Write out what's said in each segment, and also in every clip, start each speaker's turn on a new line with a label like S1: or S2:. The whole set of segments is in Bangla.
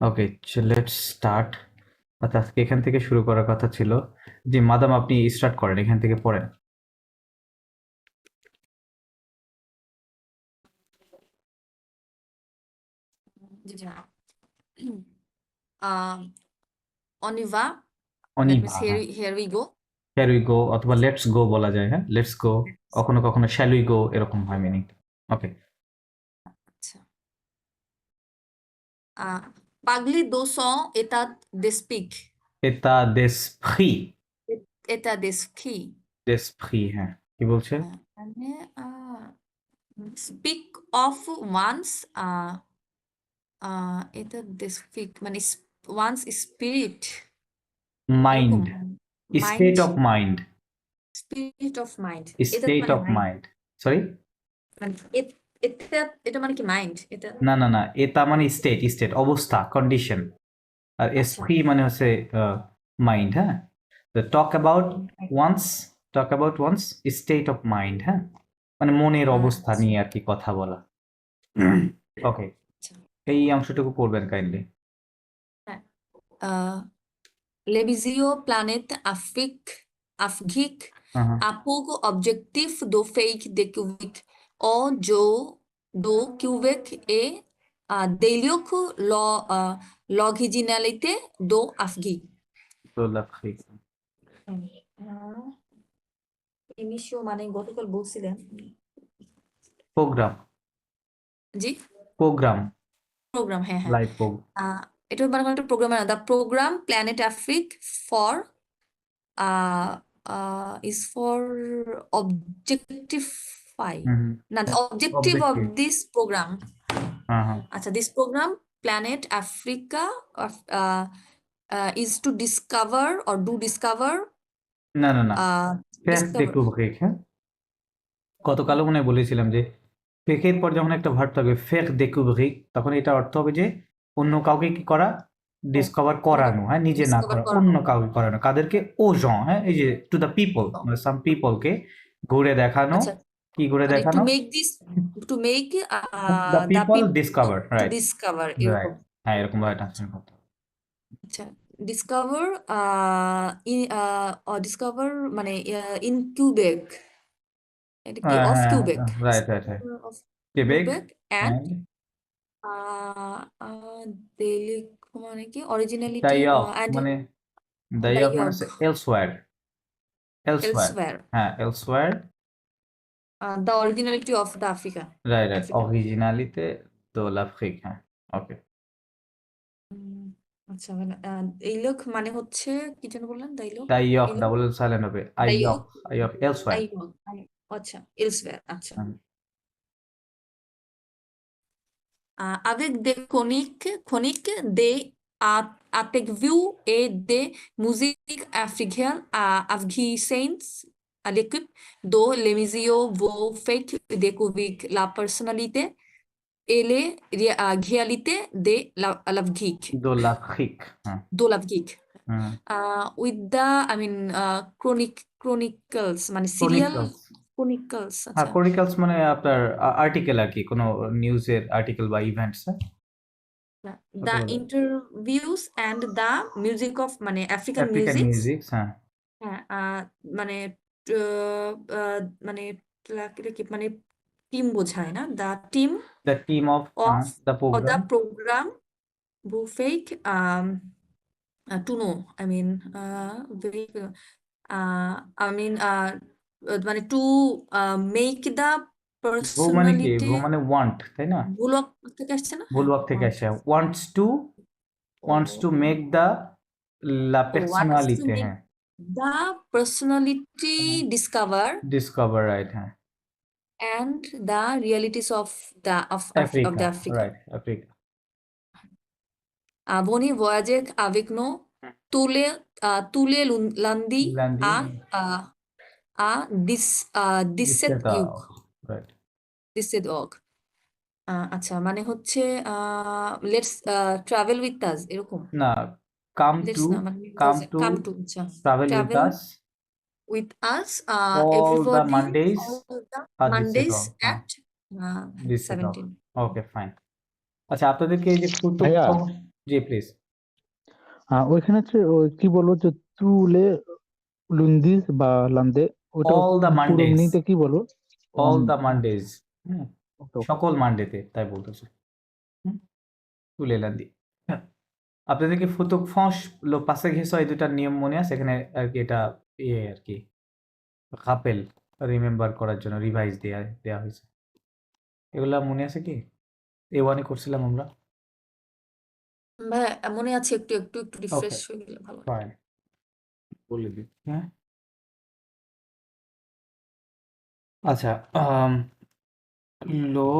S1: Okay, let's start. আচ্ছা, আজকে এখান থেকে শুরু করার কথা ছিল। জি মাদাম, আপনি স্টার্ট করেন, এখান থেকে পড়েন।
S2: জি, জি। Um, on y va. That means
S1: অনিভা, হ্যাঁ।
S2: here we go.
S1: Here we go অথবা লেটস গো বলা যায়, হ্যাঁ, লেটস গো। কখনো কখনো শ্যাল উই গো এরকম হয় মিনিং। ওকে।
S2: আচ্ছা। Parler d'osan état d'esprit.
S1: এটা দেসপ্রি।
S2: État d'esprit.
S1: দেসপ্রি, হ্যাঁ, কি বলছে?
S2: মানে speak of one's état d'esprit মানে one's spirit এরকম
S1: mind,
S2: mind
S1: state of mind.
S2: Spirit of mind এটা
S1: স্টেট
S2: মানে
S1: অফ
S2: মাইন্ড
S1: মাইন্ড, সরি।
S2: মানে এটা এটা মানে কি মাইন্ড এটা
S1: না না না, এটা মানে স্টেট, স্টেট অবস্থা, কন্ডিশন। আর
S2: আচ্ছা
S1: এসপ্রি মানে হচ্ছে মাইন্ড, হ্যাঁ। Talk about one's, talk about one's state of mind, হ্যাঁ, মানে মনের অবস্থা
S2: আচ্ছা
S1: নিয়ে আর কি কথা বলা। ওকে,
S2: আচ্ছা
S1: এই অংশটুকু পড়বেন কাইন্ডলি।
S2: হ্যাঁ Les planète Afrique, Afrique
S1: হ্যাঁ হ্যাঁ,
S2: a pour objectif de faire découvrir au Joe do Québec et d'éliok l'originalité de Afrique.
S1: দোলাফ্রিক
S2: এমিশো মানে গতকাল বলছিলেন
S1: প্রোগ্রাম,
S2: জি
S1: প্রোগ্রাম,
S2: প্রোগ্রাম হ্যাঁ হ্যাঁ
S1: লাইভ প্রোগ্রাম।
S2: এটা মানে একটা প্রোগ্রাম দ্য প্রোগ্রাম প্ল্যানেট আফ্রিক for is for objectify
S1: hmm,
S2: না the objective of
S1: objective,
S2: this program
S1: হ্যাঁ হ্যাঁ।
S2: আচ্ছা this program planet Africa is to discover or do discover
S1: না না না, ফেস
S2: discover
S1: découvrir, হ্যাঁ। গতকালও মনে হয় বলেছিলাম যে ফেকের পর যখন একটা ভার্ব থাকবে ফেক découvrir, তখন এটা অর্থ হবে যে অন্য কাউকে কি করা, ডিসকভার
S2: মানে
S1: করানো, হ্যাঁ, নিজে না
S2: ডিসকভার
S1: করা,
S2: করানো
S1: অন্য কাউকে করানো। কাদেরকে? ও জন, হ্যাঁ, এই যে টু দ্য পিপল, মানে সাম পিপলকে ঘুরে দেখানো।
S2: আচ্ছা
S1: কি ঘুরে
S2: মানে
S1: দেখানো?
S2: to make
S1: the
S2: the
S1: people
S2: people
S1: discover,
S2: to
S1: right.
S2: discover এরকম
S1: রাইট, হ্যাঁ, এরকম ভাবে ট্রান্সলেট করতে হবে।
S2: আচ্ছা ডিসকভার ডিসকভার মানে ইন কিউবেক এটা কি
S1: হ্যাঁ
S2: অফ
S1: হ্যাঁ,
S2: Quebec
S1: right right right.
S2: Of
S1: Quebec
S2: Quebec and
S1: and
S2: daily মানে কি অরিজিনালিটি
S1: ডাইঅফ,
S2: অ্যান্ড
S1: মানে ডাইঅফ মানে
S2: ডাইয়গ
S1: হচ্ছে এলসওয়্যার, এলসওয়্যার,
S2: এলসওয়্যার
S1: হ্যাঁ, elsewhere.
S2: The originality of the Africa
S1: right right,
S2: Africa
S1: অরিজিনালিতে দো লাফ্রিক, হ্যাঁ। ওকে।
S2: আচ্ছা মানে এই লোক মানে হচ্ছে কি যেন বললেন দাইলোক
S1: ডাইঅফ
S2: এই লোক
S1: ডাবল সাইলেন্ট হবে, আইঅফ,
S2: দাইয়োগ
S1: আইঅফ এলসওয়্যার।
S2: দাইয়োগ আচ্ছা এলসওয়্যার আচ্ছা avec des chroniques des interviews et des musiques africaines afghans à l'équipe de l'émission vous faites découvrir la personnalité et les réalités de l'Afghique,
S1: দো লাফ্রিক, হ্যাঁ।
S2: de l'Afghique.
S1: Hmm.
S2: With the, I mean, chronicles, মানে serial
S1: ক্রনিকলস,
S2: chronicles,
S1: হ্যাঁ,
S2: আচ্ছা
S1: ক্রনিকলস মানে আপনার আর্টিকেল আর কি, কোনো নিউজের আর্টিকেল বা ইভেন্টস, হ্যাঁ, ওটা
S2: the
S1: বলে।
S2: interviews and the music of মানে আফ্রিকান
S1: আফ্রিকান
S2: মিউজিক
S1: মিউজিক, হ্যাঁ।
S2: হ্যাঁ মানে মানে এটা কি মানে টিম বোঝায় না the team
S1: the team of,
S2: of
S1: the
S2: the
S1: program.
S2: Program বুফেক to know I mean very I mean মানে to make the
S1: ভু মানে কি?
S2: personality
S1: ভু মানে ওয়ান্ট, তাই না?
S2: ভুলক থেকে আসছে না হ্যাঁ
S1: ভুলওয়াক থেকে
S2: want
S1: আসে। ওয়ান্টস টু
S2: ও
S1: মেক দ্য লা
S2: wants to
S1: পার্সোনালিটি,
S2: make
S1: হ্যাঁ।
S2: the personality discover
S1: discover, right, হ্যাঁ।
S2: and the realities of of
S1: Africa,
S2: the Africa.
S1: Right, Africa.
S2: Boni voyage avec nous tous les lundis
S1: লান্দি,
S2: à 17
S1: দিচ্ছেটা,
S2: ইউক
S1: রাইট।
S2: 17 অগ আচ্ছা মানে হচ্ছে লেটস ট্রাভেল উইথ আস এরকম
S1: না, কাম
S2: লেটস
S1: টু,
S2: না মানে
S1: কাম টু
S2: কাম টু আচ্ছা
S1: travel with
S2: travel
S1: us
S2: with us
S1: all the
S2: everybody
S1: Mondays
S2: all the
S1: আর
S2: Mondays
S1: দিচ্ছেটা, হ্যাঁ,
S2: at
S1: দিচ্ছেটা।
S2: 17
S1: okay, fine. আচ্ছা, আপনাদেরকে এই যে কুতুব
S3: ভাইয়া
S1: খবর, জি প্লিজ।
S3: ওইখানে হচ্ছে ওই কি বলবো যে তুলে লুন্দিস বা লান্দে, ওটা
S1: অল দ্য
S3: পুরো
S1: মানডেজ,
S3: মিনিংটা কি বলবো?
S1: অল
S3: অন
S1: দ্য মানডেজ, হুম,
S3: ওকে ওকে
S1: সকল মানডেতে তাই বলতেছে। হুম, তুলে লান্দি। হ্যাঁ, আপনাদের কি ফুতুক ফস লো পাশে ঘেঁষো এই দুটার নিয়ম মনে আছে? এখানে আর কি এটা ইয়ে আর কি কাপেল রিমেম্বার করার জন্য রিভাইজ দেয়া হয়েছে। এগুলা মনে আছে কি? A1 এ করছিলাম আমরা।
S2: ভাইয়া মনে আছে, একটু একটু একটু রিফ্রেশ
S1: ওকে,
S2: হয়ে গেলে ভালো হয়।
S1: ফাইন, বলে দিই। হ্যাঁ, আচ্ছা, লো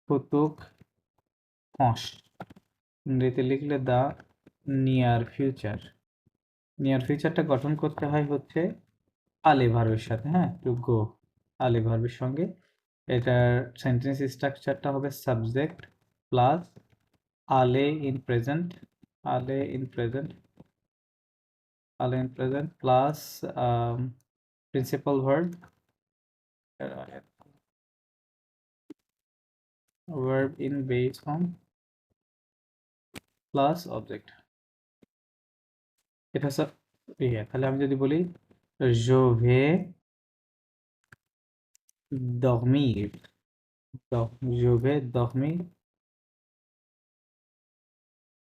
S1: ফুতুক ফস ইংরেজিতে লিখলে দা নিয়ার ফিউচার। নিয়ার ফিউচারটা গঠন করতে হয় হচ্ছে আলে ভার্বের সাথে, হ্যাঁ, টু গো আলে ভার্বের সঙ্গে। এটার সেন্টেন্স স্ট্রাকচারটা হবে সাবজেক্ট প্লাস আলে ইন প্রেজেন্ট, আলে ইন প্রেজেন্ট, আলে in present plus principal verb, verb in base form plus object. এটা হচ্ছে ইয়ে। তাহলে আমি যদি বলি je vais dormir, je vais dormir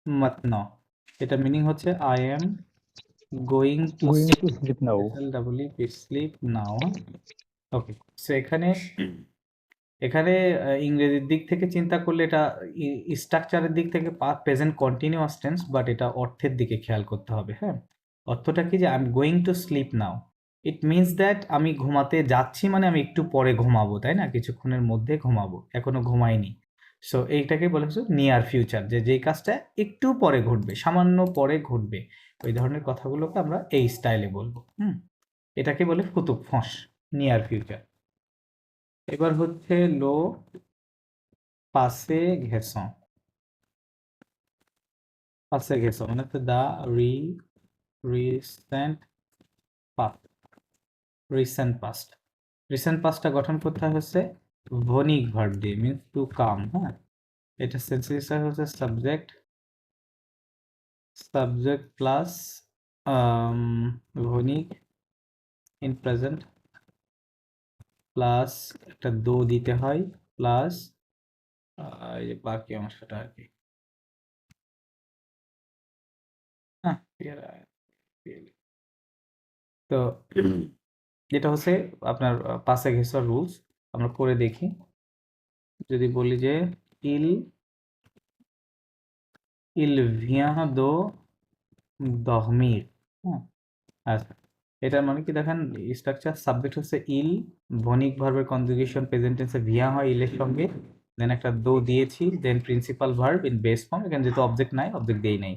S1: maintenant, এটা মিনিং হচ্ছে I am going to
S3: going to
S1: sleep,
S3: sleep now.
S1: Sleep now. Okay, so এখানে এখানে ইংরেজির দিক থেকে চিন্তা করলে এটা স্ট্রাকচারের দিক থেকে প্রেজেন্ট কন্টিনিউয়াস টেন্স, বাট এটা অর্থের দিকে খেয়াল করতে হবে। হ্যাঁ, অর্থটা কি যে I am going to sleep now, it means that আমি ঘুমাতে যাচ্ছি, মানে আমি একটু পরে ঘুমাবো, তাই না, কিছুক্ষণের মধ্যে ঘুমাবো, এখনো ঘুমাইনি। সো এইটাকে বলে হচ্ছে নিয়ার ফিউচার, যে যেই কাজটা একটু পরে ঘটবে, সামান্য পরে ঘটবে, ওই ধরনের কথাগুলোকে আমরা এই স্টাইলে বলবো। এটাকে বলে ফুতুক ফস, নিয়ার ফিউচার। এবার হচ্ছে লো পাসে ঘেঁষো, পাসে ঘেঁষো মানে হচ্ছে the recent past, recent past. Recent পাস্টটা গঠন করতে হচ্ছে ভনিক ভার্ব দিয়ে, মিনস টু কাম। হ্যাঁ, এটা সেন্টেন্স হচ্ছে সাবজেক্ট, সাবজেক্ট প্লাস ভনিক ইন প্রেজেন্ট প্লাস একটা দো দিতে হয় প্লাস এই যে বাকি অংশটা আর কি। হ্যাঁ, তো এটা হচ্ছে আপনার পাসে ঘেঁষার রুলস। আমরা করে দেখি। যদি বলি যে ইল ইল ভিয়াঁ দো দহমির, হ্যাঁ, আচ্ছা, এটার মানে কি দেখেন, স্ট্রাকচার সাবজেক্ট হচ্ছে ইল, ভনিক ভার্বের কনজুগেশন প্রেজেন্ট টেন্সে ভিয়া হয় ইলের সঙ্গে, দেন একটা দো দিয়েছি, then principal verb in base form, এখানে যেহেতু অবজেক্ট নাই, অবজেক্ট দেই নাই,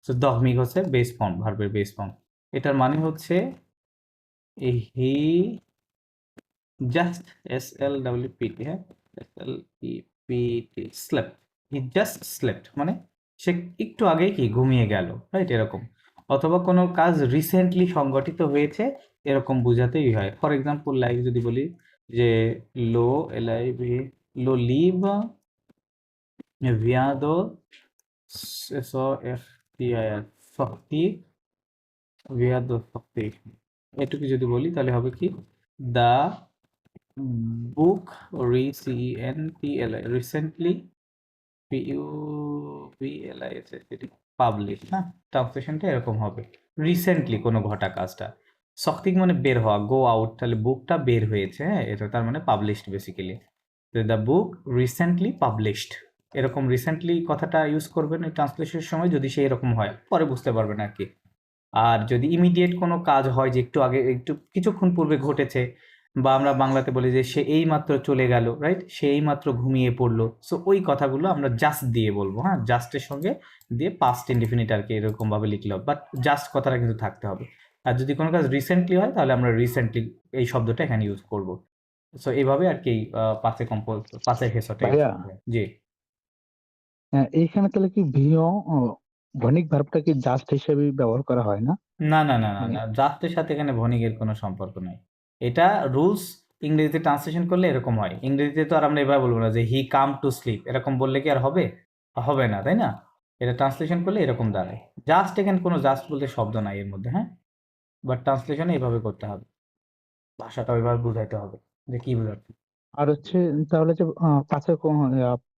S1: সো দহমিক হচ্ছে বেস ফর্ম, ভার্বের বেস ফর্ম। এটার মানে হচ্ছে হি জাস্ট SLWPT, হ্যাঁ, SLEPT slept, he just slept মানে সে একটু আগেই কি ঘুমিয়ে গেল, রাইট, এরকম। অথবা কোনো কাজ রিসেন্টলি সংগঠিত হয়েছে, এরকম বোঝাতেই হয়। ফর এক্সাম্পল লাইক যদি বলি যে লো LIV লো লিভ ভিয়াদো SOFTIR শক্তি, ভিয়াদো শক্তি, এটুকু যদি বলি তাহলে হবে কি দা বুক recently পাবলিশ, হ্যাঁ, ট্রান্সলেশনটা এরকম হবে, রিসেন্টলি কোনো ঘটা কাজটা। শক্তিক মানে বের হওয়া, গো আউট, তাহলে বুকটা বের হয়েছে, হ্যাঁ, এটা তার মানে published basically. The book recently published, এরকম রিসেন্টলি কথাটা ইউজ করবেন এই ট্রান্সলেশনের সময়, যদি সেই এরকম হয় পরে বুঝতে পারবেন আর কি। আর যদি ইমিডিয়েট কোনো কাজ হয় যে একটু আগে, একটু কিছুক্ষণ পূর্বে ঘটেছে, বা আমরা বাংলাতে বলি যে সে এই মাত্র চলে গেল, রাইট, সে এই মাত্র ঘুমিয়ে পড়লো, সো ওই কথাগুলো আমরা জাস্ট দিয়ে বলবো। হ্যাঁ, জাস্টের সঙ্গে দিয়ে পাস্ট ইনডিফিনিট আর কি, এরকম ভাবে লিখলে হবে, বাট জাস্ট কথাটা কিন্তু থাকতে হবে। আর যদি কোনো কাজ রিসেন্টলি হয় তাহলে আমরা রিসেন্টলি এই শব্দটা এখানে ইউজ করব। সো এইভাবে আর কি পাসে কম্পোজ, পাসে হেসটা ইউজ
S3: ভাইয়া
S1: করতে হয়। জি,
S3: এইখানে তাহলে কি ভিও ভনিক ভার্বটা কি জাস্ট হিসেবে ব্যবহার করা হয় না?
S1: না না না না
S3: মানে
S1: না, জাস্টের সাথে এখানে ভনিকের কোনো সম্পর্ক নাই। এটা রুলস, ইংরেজিতে ট্রান্সলেশন করলে এরকম হয়। ইংরেজিতে তো আর আমরা এভাবে বলবো না যে হি কাম টু স্লিপ, এরকম বললে কি আর হবে? হবে না, তাই না? এটা ট্রান্সলেশন করলে এরকম দাঁড়ায়। জাস্ট এখানে কোনো জাস্ট বলতে শব্দ নাই এর মধ্যে, হ্যাঁ? বাট ট্রান্সলেশনে এভাবে করতে হবে। ভাষাটা ওইভাবে বুঝাইতে হবে যে কি বোঝাচ্ছে।
S3: আর হচ্ছে তাহলে যে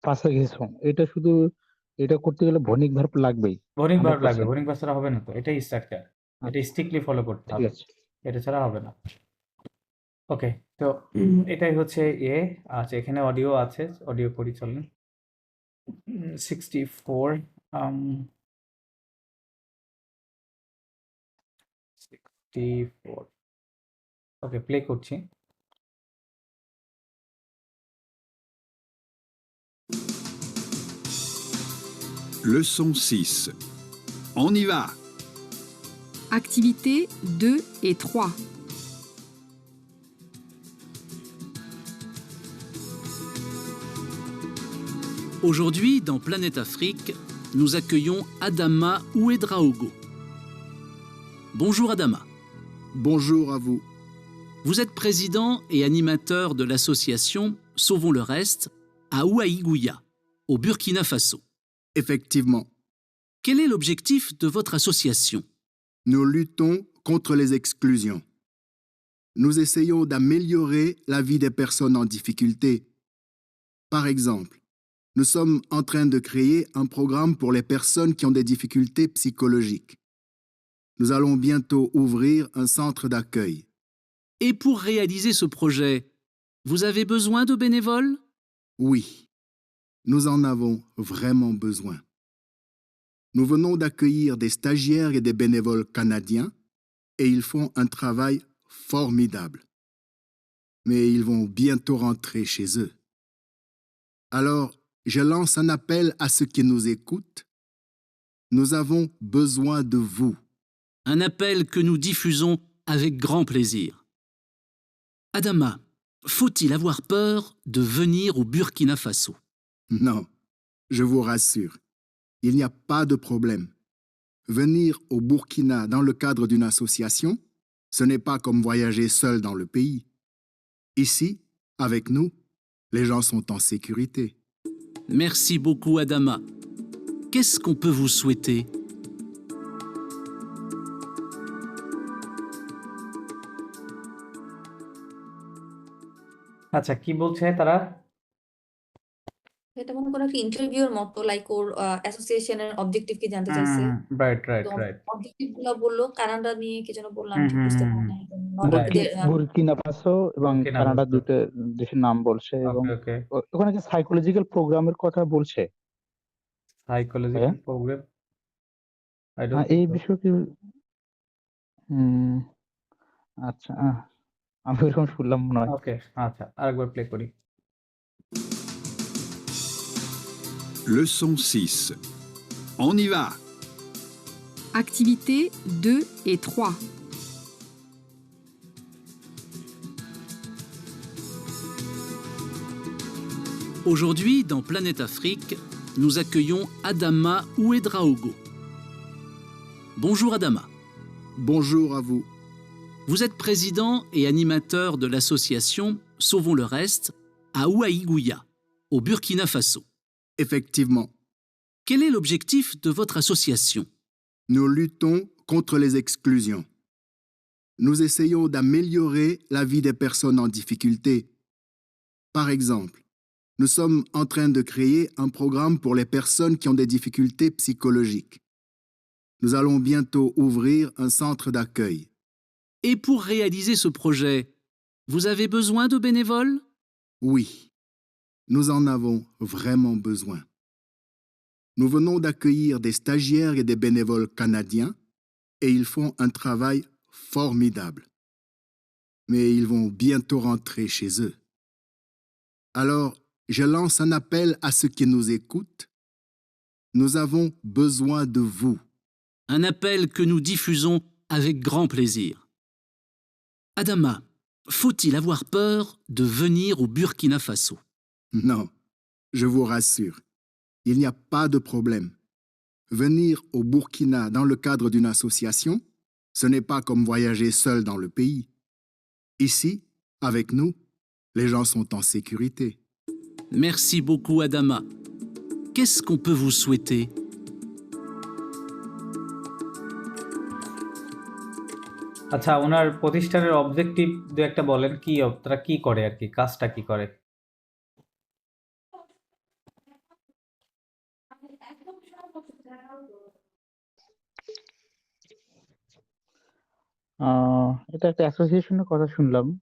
S3: পাশে গেছো, এটা শুধু এটা করতে গেলে ভৌতিক ভার্ব লাগবেই
S1: বোরিং ভার্ব লাগবে,
S3: 100%।
S1: বোরিং ভার্ব ছাড়া হবে না তো, এটাই স্ট্রাকচার, এটা
S3: আচ্ছা,
S1: স্ট্রিক্টলি ফলো করতে
S3: ঠিক
S1: হবে,
S3: আছে।
S1: এটা ছাড়া হবে না। ওকে, তো এটাই হচ্ছে আচ্ছা এখানে অডিও আছে, অডিও করি চলেন। 64 64 ওকে, প্লে করছি।
S4: Leçon 6. On y va.
S5: Activités 2 et 3.
S6: Aujourd'hui, dans Planète Afrique, nous accueillons Adama Ouedraogo. Bonjour Adama.
S4: Bonjour à vous.
S6: Vous êtes président et animateur de l'association Sauvons le Reste à Ouaïgouya, au Burkina Faso.
S4: Effectivement,
S6: Quel est l'objectif de votre association?
S4: nous luttons contre les exclusions. Nous essayons d'améliorer la vie des personnes en difficulté. Par exemple, nous sommes en train de créer un programme pour les personnes qui ont des difficultés psychologiques. Nous allons bientôt ouvrir un centre d'accueil.
S6: Et pour réaliser ce projet, vous avez besoin de bénévoles?
S4: Oui, nous en avons vraiment besoin. Nous venons d'accueillir des stagiaires et des bénévoles canadiens et ils font un travail formidable. Mais ils vont bientôt rentrer chez eux. Alors, je lance un appel à ceux qui nous écoutent. Nous avons besoin de vous.
S6: Un appel que nous diffusons avec grand plaisir. Adama, faut-il avoir peur de venir au Burkina Faso?
S4: Non, je vous rassure, il n'y a pas de problème. Venir au Burkina dans le cadre d'une association, ce n'est pas comme voyager seul dans le pays. Ici, avec nous, les gens sont en sécurité.
S6: Merci beaucoup Adama. Qu'est-ce qu'on peut vous souhaiter?
S1: আচ্ছা, কি বলছে তারা?
S2: এটা মনে করো একটা ইন্টারভিউর মতো, লাইক ওর অ্যাসোসিয়েশনের অবজেক্টিভ কি জানতে চাইছে।
S1: রাইট
S2: তো
S1: রাইট রাইট।
S2: অবজেক্টিভ গুলো বললো, কানাডা নিয়ে কি যেন বললাম, ঠিক বুঝতে পারি না। Not
S1: right.
S2: the-
S3: Burkina Faso এবং
S1: বুরকিনা
S3: কানাডা
S1: ফাসো।
S3: দুটো দেশের নাম বলছে, এবং
S1: ওকে ওকে।
S3: ওখানে কি সাইকোলজিক্যাল প্রোগ্রামের কথা বলছে?
S1: সাইকোলজিক্যাল প্রবলেম, আই ডোন্ট
S3: এই
S1: থিংক সো।
S3: বিষয়ে কি উম, আচ্ছা, আমি এরকম শুনলাম মনে হয়।
S1: ওকে, আচ্ছা আরেকবার প্লে করি।
S4: Leçon 6. On y va.
S5: Activités 2 et 3.
S6: Aujourd'hui, dans Planète Afrique, nous accueillons Adama Ouedraogo. Bonjour Adama.
S4: Bonjour à vous.
S6: Vous êtes président et animateur de l'association Sauvons le Reste à Ouaïgouya, au Burkina Faso.
S4: Effectivement,
S6: Quel est l'objectif de votre association?
S4: nous luttons contre les exclusions. Nous essayons d'améliorer la vie des personnes en difficulté. Par exemple, nous sommes en train de créer un programme pour les personnes qui ont des difficultés psychologiques. Nous allons bientôt ouvrir un centre d'accueil.
S6: Et pour réaliser ce projet, vous avez besoin de bénévoles?
S4: Oui, nous en avons vraiment besoin. Nous venons d'accueillir des stagiaires et des bénévoles canadiens et ils font un travail formidable. Mais ils vont bientôt rentrer chez eux. Alors, je lance un appel à ceux qui nous écoutent. Nous avons besoin de vous.
S6: Un appel que nous diffusons avec grand plaisir. Adama, faut-il avoir peur de venir au Burkina Faso?
S4: Non, je vous rassure, il n'y a pas de problème. Venir au Burkina dans le cadre d'une association, ce n'est pas comme voyager seul dans le pays. Ici, avec nous, les gens sont en sécurité.
S6: Merci beaucoup Adama. qu'est-ce qu'on peut vous souhaiter?
S1: আচ্ছা, ওনার প্রতিষ্ঠানের অবজেক্টিভ দু একটা বলেন, কি তারা কি করে আর কি, কাজটা কি করে?
S3: এটা একটা অ্যাসোসিয়েশনের কথা শুনলাম।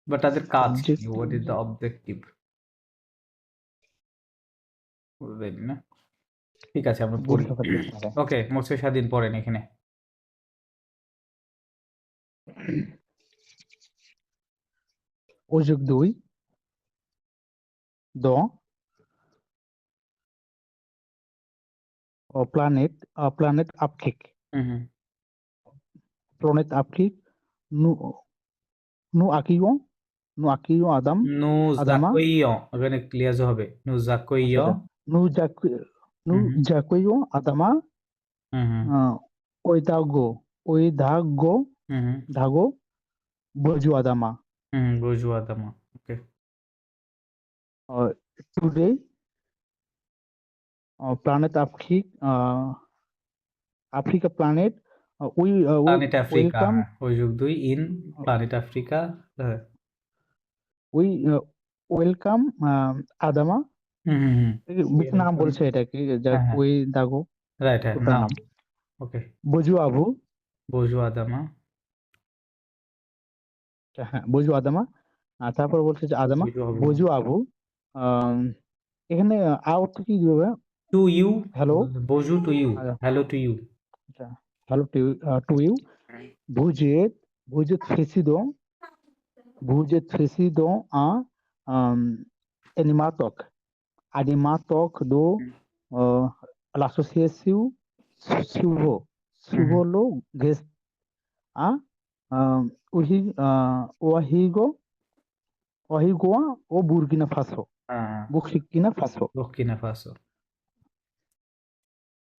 S1: বা তাদের কাজ কি?
S3: Objective.
S1: What is the objective? বলবেন না? ঠিক আছে, আমরা পড়ি।
S3: বলতে পারতেছি না।
S1: ওকে, মোর্শেদ স্বাধীন পড়েন এখানে।
S3: Aujourd'hui, dans planète Afrique,
S1: হুম হুম।
S3: planète Afrique, nous accueillons Adam,
S1: নু
S3: Adama.
S1: জাকইয়ঁ, এখানে ক্লিয়ার হবে। নু জাকইয়ঁ।
S3: Nous
S1: Mhm.
S3: accueillons Adama,
S1: হুম হুম।
S3: Oidago,
S1: হুম হুম।
S3: Dago, Boju Adama.
S1: হুম, বুর্জোয়া Adama. Okay.
S3: Today, planet Afrique, Africa planet, we
S1: planet Africa,
S3: welcome,
S1: হ্যাঁ, ওই যুগ 2 ইন প্ল্যানেট আফ্রিকা। হ্যাঁ।
S3: we welcome Adama.
S1: হুম হুম হুম।
S3: বিট নাম বলছে এটাকে,
S1: হ্যাঁ হ্যাঁ,
S3: ওই দাগো
S1: রাইট, হ্যাঁ,
S3: ওটার
S1: নাম।
S3: নাম।
S1: ওকে,
S3: বজু আবু,
S1: বুর্জোয়া আদামা।
S3: হ্যাঁ বজু আদামা। তারপর বলছে যে আদামা বজু আবু। আম, এখানে অর্থ কি দিবে?
S1: টু ইউ,
S3: হ্যালো,
S1: বজু to you, hello to you.
S3: Hello to you. Vous êtes président animateur de l'association Suvo lo guest Ouahigoua O Burkina Faso.
S1: হ্যাঁ,
S3: বুর্কিনা ফাসো।
S1: Burkina Faso.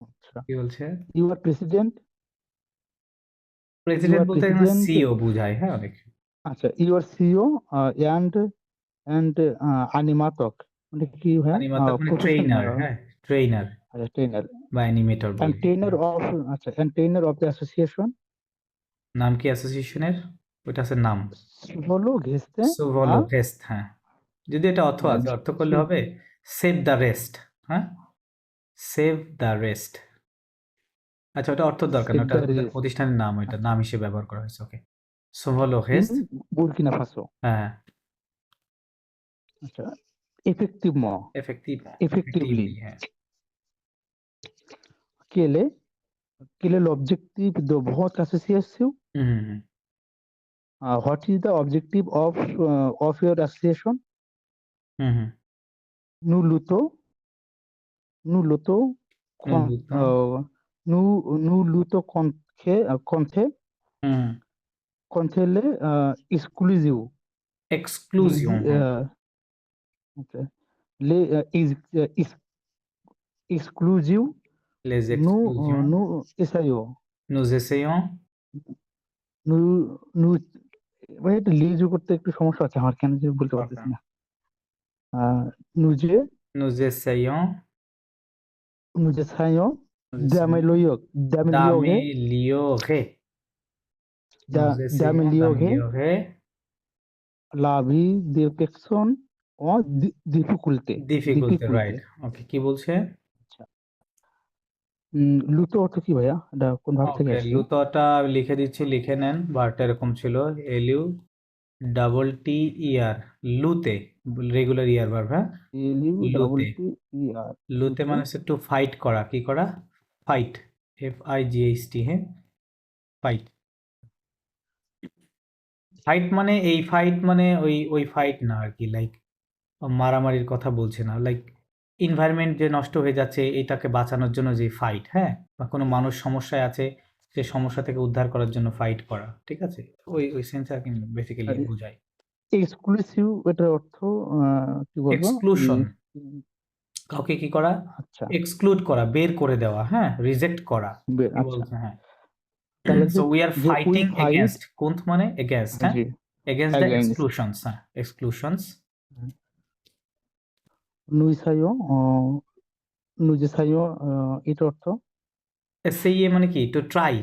S3: আচ্ছা,
S1: কি বলছে?
S3: ইউর প্রেসিডেন্ট
S1: প্রেসিডেন্ট বলতে এখানে
S3: president,
S1: সিও বুঝায়, হ্যাঁ, অনেক।
S3: আচ্ছা, ইউর সিও অ্যান্ড অ্যানিমাটক মানে কি হয়?
S1: অ্যানিমেটর মানে ট্রেইনার, হ্যাঁ, ট্রেইনার
S3: আচ্ছা, ট্রেনার
S1: বা অ্যানিমেটর
S3: অ্যান্ড
S1: বলি।
S3: ট্রেনার অফ, আচ্ছা, and trainer of the association
S1: নাম কি অ্যাসোসিয়েশনের? ওইটা আছে নাম।
S3: হলো ঘেস্তে
S1: সুভলো রেস্ট, হ্যাঁ। যদি এটা অর্থ আছে, অর্থ করলে হবে সেভ দ্য রেস্ট, হ্যাঁ, সেভ দ্য রেস্ট। আচ্ছা, ওটা অর্থ দরকার না,
S3: Save
S1: ওটা
S3: the
S1: ওদের
S3: rest.
S1: প্রতিষ্ঠানের নাম, ওইটা নাম হিসেবে ব্যবহার করা হয়েছে। ওকে, সুভলো রেস্ট,
S3: বুর্কিনা ফাসো।
S1: হ্যাঁ,
S3: আচ্ছা, effectivement,
S1: এফেক্টিভলি, হ্যাঁ।
S3: quel est l'objectif de votre association?
S1: হুম হুম হুম।
S3: What is the objective of your association?
S1: Hmm hmm.
S3: Nous luttons con- nous luttons contre les exclusives.
S1: Exclusive,
S3: Okay. Les exclusives,
S1: les exclusions,
S3: nous essayons.
S1: nous essayons,
S3: nous ভাই এটা লিজু করতে একটু সমস্যা আছে আমার, কেন যে বলতে পারতেছি না। nous
S1: essayons
S3: essayons
S1: d'améliorer,
S3: d'améliorer
S1: nous essayons d'améliorer
S3: la vie des personnes en difficulté.
S1: difficulty, right? ওকে, কি বলছে?
S3: লুতো অর্থ কি ভাইয়া? এটা কোন ভাব থেকে
S1: ওকে,
S3: আসছে?
S1: লুতোটা লিখে দিচ্ছি, লিখে নেন। বারটা এরকম ছিল, এলইউ ডাবল টি ইয়ার, লুতে, রেগুলার ইয়ার ভার্ব, হ্যাঁ, লুতে। লুতে মানে হচ্ছে টু ফাইট করা, কি করা? ফাইট, FIGHT, হ্যাঁ, ফাইট। ফাইট মানে এই ফাইট মানে ওই ফাইট না আর কি, লাইক মারামারির কথা বলছে না, লাইক এনভায়রনমেন্ট যে নষ্ট হয়ে যাচ্ছে এটাকে বাঁচানোর জন্য যে ফাইট, হ্যাঁ, বা কোনো মানুষ সমস্যায় আছে সে সমস্যা থেকে উদ্ধার করার জন্য ফাইট করা, ঠিক আছে? ওই সেন্সে আর কি বেসিক্যালি বোঝায়।
S3: এক্সক্লুসিভ এটার অর্থ কি বলবো?
S1: এক্সক্লুশন, কাউকে কি করা?
S3: আচ্ছা,
S1: এক্সক্লুড করা, বের করে দেওয়া, হ্যাঁ, রিজেক্ট করা, কি
S3: আচ্ছা,
S1: বলছে? হ্যাঁ,
S3: তাহলে
S1: সো উই আর
S3: যে
S1: ফাইটিং
S3: we fight,
S1: এগেইনস্ট, কোন্থ মানে এগেইনস্ট, হ্যাঁ,
S3: জি,
S1: এগেইনস্ট দ্য
S3: against.
S1: এক্সক্লুশনস, হ্যাঁ, এক্সক্লুশনস।
S3: নুইসাইও নুজেসাইও এর অর্থ
S1: এসএইএ মানে কি টু ট্রাই।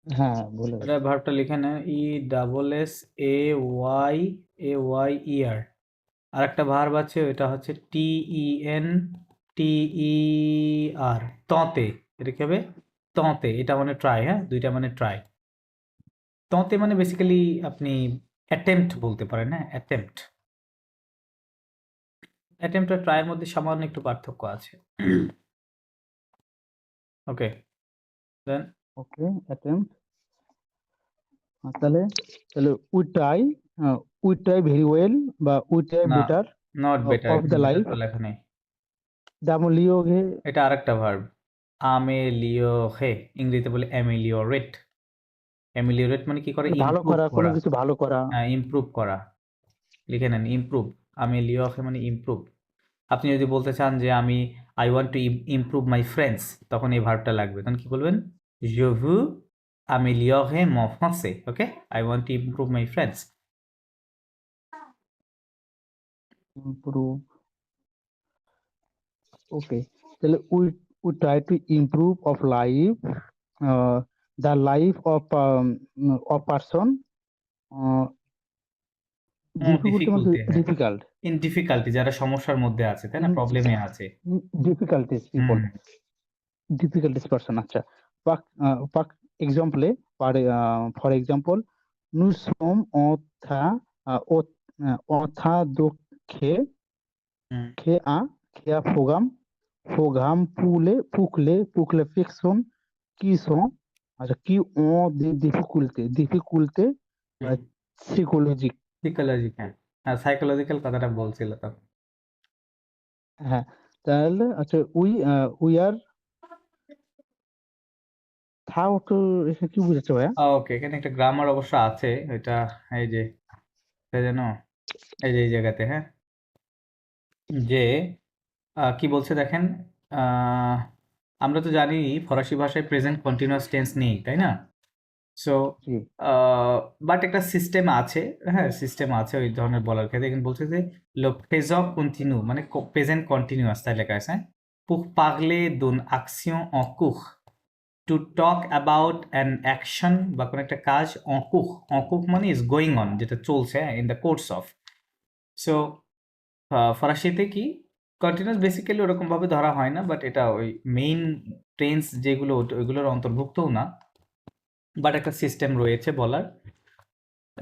S3: হ্যাঁ বলে
S1: এটা ভার্বটা লিখে নেন ESSAYAYER। আর একটা ভার্ব আছে ওটা হচ্ছে TENTER ততে। এটা কি হবে ততে, এটা মানে ট্রাই। হ্যাঁ, দুইটা মানে ট্রাই। ততে মানে বেসিক্যালি আপনি অ্যাটেম্পট বলতে পারেন। হ্যাঁ, অ্যাটেম্পট। অ্যাটেম্পট আর ট্রাইয়ের মধ্যে সামান্য একটু পার্থক্য আছে। ওকে, দেন
S3: ওকে অ্যাটেম্প তাহলে তাহলে উই ট্রাই ভেরি ওয়েল বা উই ট্রাই
S1: না,
S3: বেটার
S1: নট বেটার,
S3: অফ
S1: এখানে
S3: দ্য
S1: বেটার
S3: লাইফ
S1: তো লেখা নেই।
S3: দামলিওগে
S1: এটা আরেকটা ভার্ব, আমেলিওরে। ইংরেজিতে বলে অ্যামেলিওরেট। অ্যামেলিওরেট মানে কি করে?
S3: ভালো
S1: ইমপ্রুভ
S3: করা কোনো
S1: করা।
S3: কিছু ভালো করা
S1: হ্যাঁ, ইমপ্রুভ করা। লিখে নেন ইমপ্রুভ। আমেলিওরে মানে ইমপ্রুভ। আপনি যদি বলতে চান যে আমি I want to improve my friends, তখন এই ভার্বটা লাগবে। তখন কি বলবেন? Je veux améliorer mon français. Okay, I want to improve my French.
S3: Improve okay তাহলে we try to improve of life the life of person difficulty মানে
S1: ডিফিকাল্টি, হ্যাঁ,
S3: ডিফিকাল্ট
S1: ইন ডিফিকাল্টি, যারা সমস্যার মধ্যে আছে, তাই না, প্রবলেমে আছে।
S3: Difficulties people
S1: hmm,
S3: difficulties person আচ্ছা par exemple for example nous sommes en train de créer
S1: hmm,
S3: créer un programme pour les personnes qui sont আচ্ছা qui ont des difficultés
S1: হুম।
S3: psychologiques
S1: সাইকোলজি, হ্যাঁ, হ্যাঁ, সাইকোলজিক্যাল কথাটা বলছিল তো।
S3: হ্যাঁ তাহলে আচ্ছা উই আর how to এখানে কি বুঝাচ্ছে ভাইয়া
S1: ওকে, এখানে একটা গ্রামার অবশ্য আছে। এটা এই যে যেন এই যে এই জায়গাতে, হ্যাঁ, যে কি বলছে দেখেন, আহ, আমরা তো জানি ফরাসি ভাষায় প্রেজেন্ট কন্টিনিউয়াস টেন্স নেই, তাই না? সো
S3: জি
S1: বাট একটা সিস্টেম আছে। হ্যাঁ, সিস্টেম আছে ওই ধরনের বলার ক্ষেত্রে। এখানে বলছে যে লো প্রেজেন্ট কন্টিনিউ মানে প্রেজেন্ট কন্টিনিউয়াস, তাই লেখা আছে। pour parler d'une action en cours, to talk about an action বা কোনো একটা কাজ en cours মানে is going on, যেটা চলছে, in the course of। So ফরাসিতে কি কন্টিনিউয়াস বেসিক্যালি ওরকম ভাবে ধরা হয় না, বাট এটা ওই মেইন টেন্স যেগুলো ওইগুলোর অন্তর্ভুক্তও না, বাট একটা সিস্টেম রয়েছে বলার।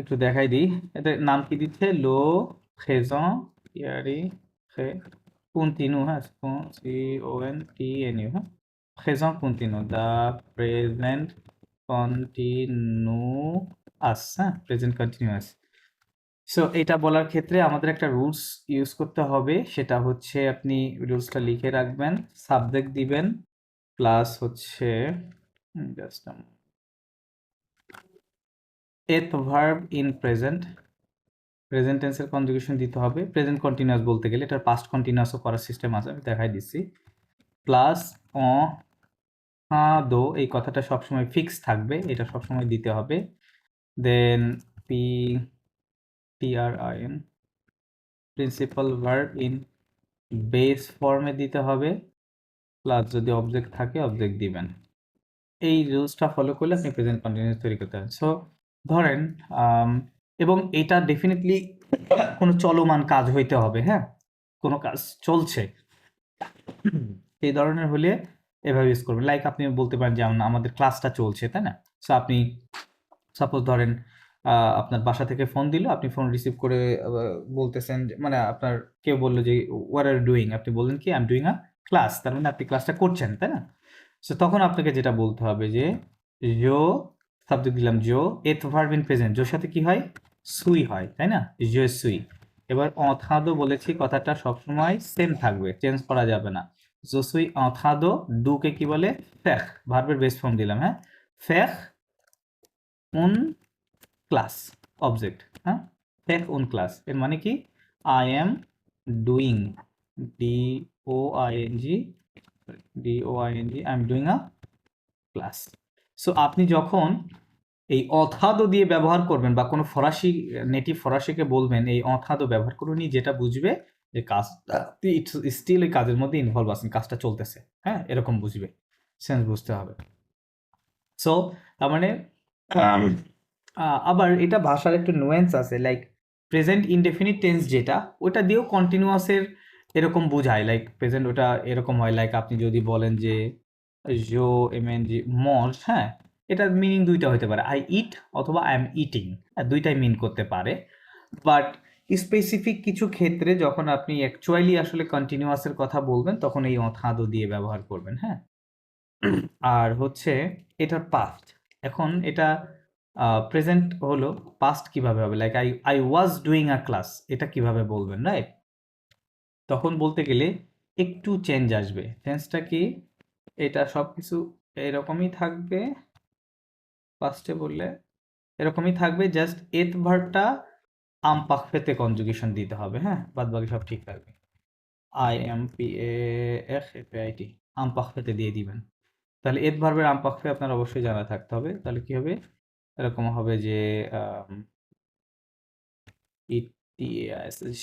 S1: একটু দেখাই দিই, এদের নাম কি দিচ্ছে? লো প্রেজেন্ট ইয়ারি কন্টিনিউ, হ্যাঁ, CONTINU, হ্যাঁ, present continue, the present continuous, হ্যাঁ, প্রেজেন্ট কন্টিনিউয়াস। সো এটা বলার ক্ষেত্রে আমাদের একটা রুলস ইউজ করতে হবে, সেটা হচ্ছে আপনি রুলসটা লিখে রাখবেন। সাবজেক্ট দিবেন প্লাস হচ্ছে জাস্ট এথ ভার্ব ইন প্রেজেন্ট টেন্সের কনজুগেশন দিতে হবে। প্রেজেন্ট কন্টিনিউয়াস বলতে গেলে এটার পাস্ট কন্টিনিউয়াসও করার সিস্টেম আছে, আমি দেখাই দিচ্ছি। প্লাস দো, এই কথাটা সবসময় ফিক্স থাকবে, এটা সবসময় দিতে হবে। দেন PRIN principal verb in base ফর্মে দিতে হবে, প্লাস যদি অবজেক্ট থাকে অবজেক্ট দিবেন। এই রুলসটা ফলো করলে আপনি প্রেজেন্ট কন্টিনিউয়াস তৈরি করতে পারেন। সো ধরেন এবং এটা ডেফিনেটলি কোনো চলমান কাজ হইতে হবে। হ্যাঁ, কোনো কাজ চলছে, এই ধরনের হলে এভাবে ইউজ করবেন। লাইক আপনি বলতে পারেন যে আমাদের ক্লাসটা চলছে, তাই না? সো আপনি সাপোজ ধরেন আপনার বাসা থেকে ফোন দিল, আপনি ফোন রিসিভ করে বলতেছেন মানে আপনার কেউ বললো যে হোয়াট আর ডুইং, আপনি বললেন কি I am doing a class, তার মানে আপনি ক্লাসটা করছেন, তাই না? সো তখন আপনাকে যেটা বলতে হবে যে জো, সাবজেক্ট দিলাম জো, এথ ভার্ব ইন প্রেজেন্ট, জোর সাথে কি হয়? সুই হয়, তাই না? জো সুই। এবার অথাদো বলেছি, কথাটা সবসময় সেম থাকবে, চেঞ্জ করা যাবে না। জো সুই অথাদো, ডুকে কি বলে? ফেখ, ভার্বের বেস ফর্ম দিলাম। হ্যাঁ, ফেখ উন ক্লাস, অবজেক্ট। হ্যাঁ, ফেখ উন ক্লাস এর মানে কি? I am doing, DOING, I am doing a class. So আপনি যখন এই অথাদো দিয়ে ব্যবহার করবেন বা কোনো ফরাসি নেটিভ ফরাসিকে বলবেন এই অথাদো ব্যবহার করুন, যেটা বুঝবে যে কাজটা স্টিল ওই কাজের মধ্যে ইনভলভ আছেন, কাজটা চলতেছে, হ্যাঁ, এরকম বুঝবে, সেন্স বুঝতে হবে। সো তার মানে আবার এটা ভাষার একটু নুয়েন্স আছে, লাইক প্রেজেন্ট ইনডেফিনিট টেন্স যেটা, ওটা দিয়েও কন্টিনিউয়াসের এরকম বোঝায়, লাইক প্রেজেন্ট ওটা এরকম হয়, লাইক আপনি যদি বলেন যে জো এমএনজি মঞ্চ, হ্যাঁ, এটার মিনিং দুইটা হতে পারে, আই ইট অথবা আই এম ইটিং, দুইটাই মিন করতে পারে। বাট স্পেসিফিক কিছু ক্ষেত্রে যখন আপনি অ্যাকচুয়ালি আসলে কন্টিনিউয়াসের কথা বলবেন তখন এই অথাদো দিয়ে ব্যবহার করবেন, হ্যাঁ। আর হচ্ছে এটার পাস্ট, এখন এটা প্রেজেন্ট হলো, পাস্ট কিভাবে হবে, like I was doing a class, এটা কিভাবে বলবেন, রাইট? তখন বলতে গেলে একটু চেঞ্জ আসবে, চেঞ্জটা কি, এটা সব কিছু এরকমই থাকবে, ফার্স্টে বললে এরকমই থাকবে, জাস্ট এত ভার্বটা আম পাখফেতে কনজুগেশন দিতে হবে, হ্যাঁ, বাদ বাকি সব ঠিক থাকবে। I M P A F F I T আম পাখফেতে দিয়ে দিবেন। তাহলে এত ভার্বের আম পাখফে আপনার অবশ্যই জানা থাকতে হবে। তাহলে কি হবে, এরকম হবে যে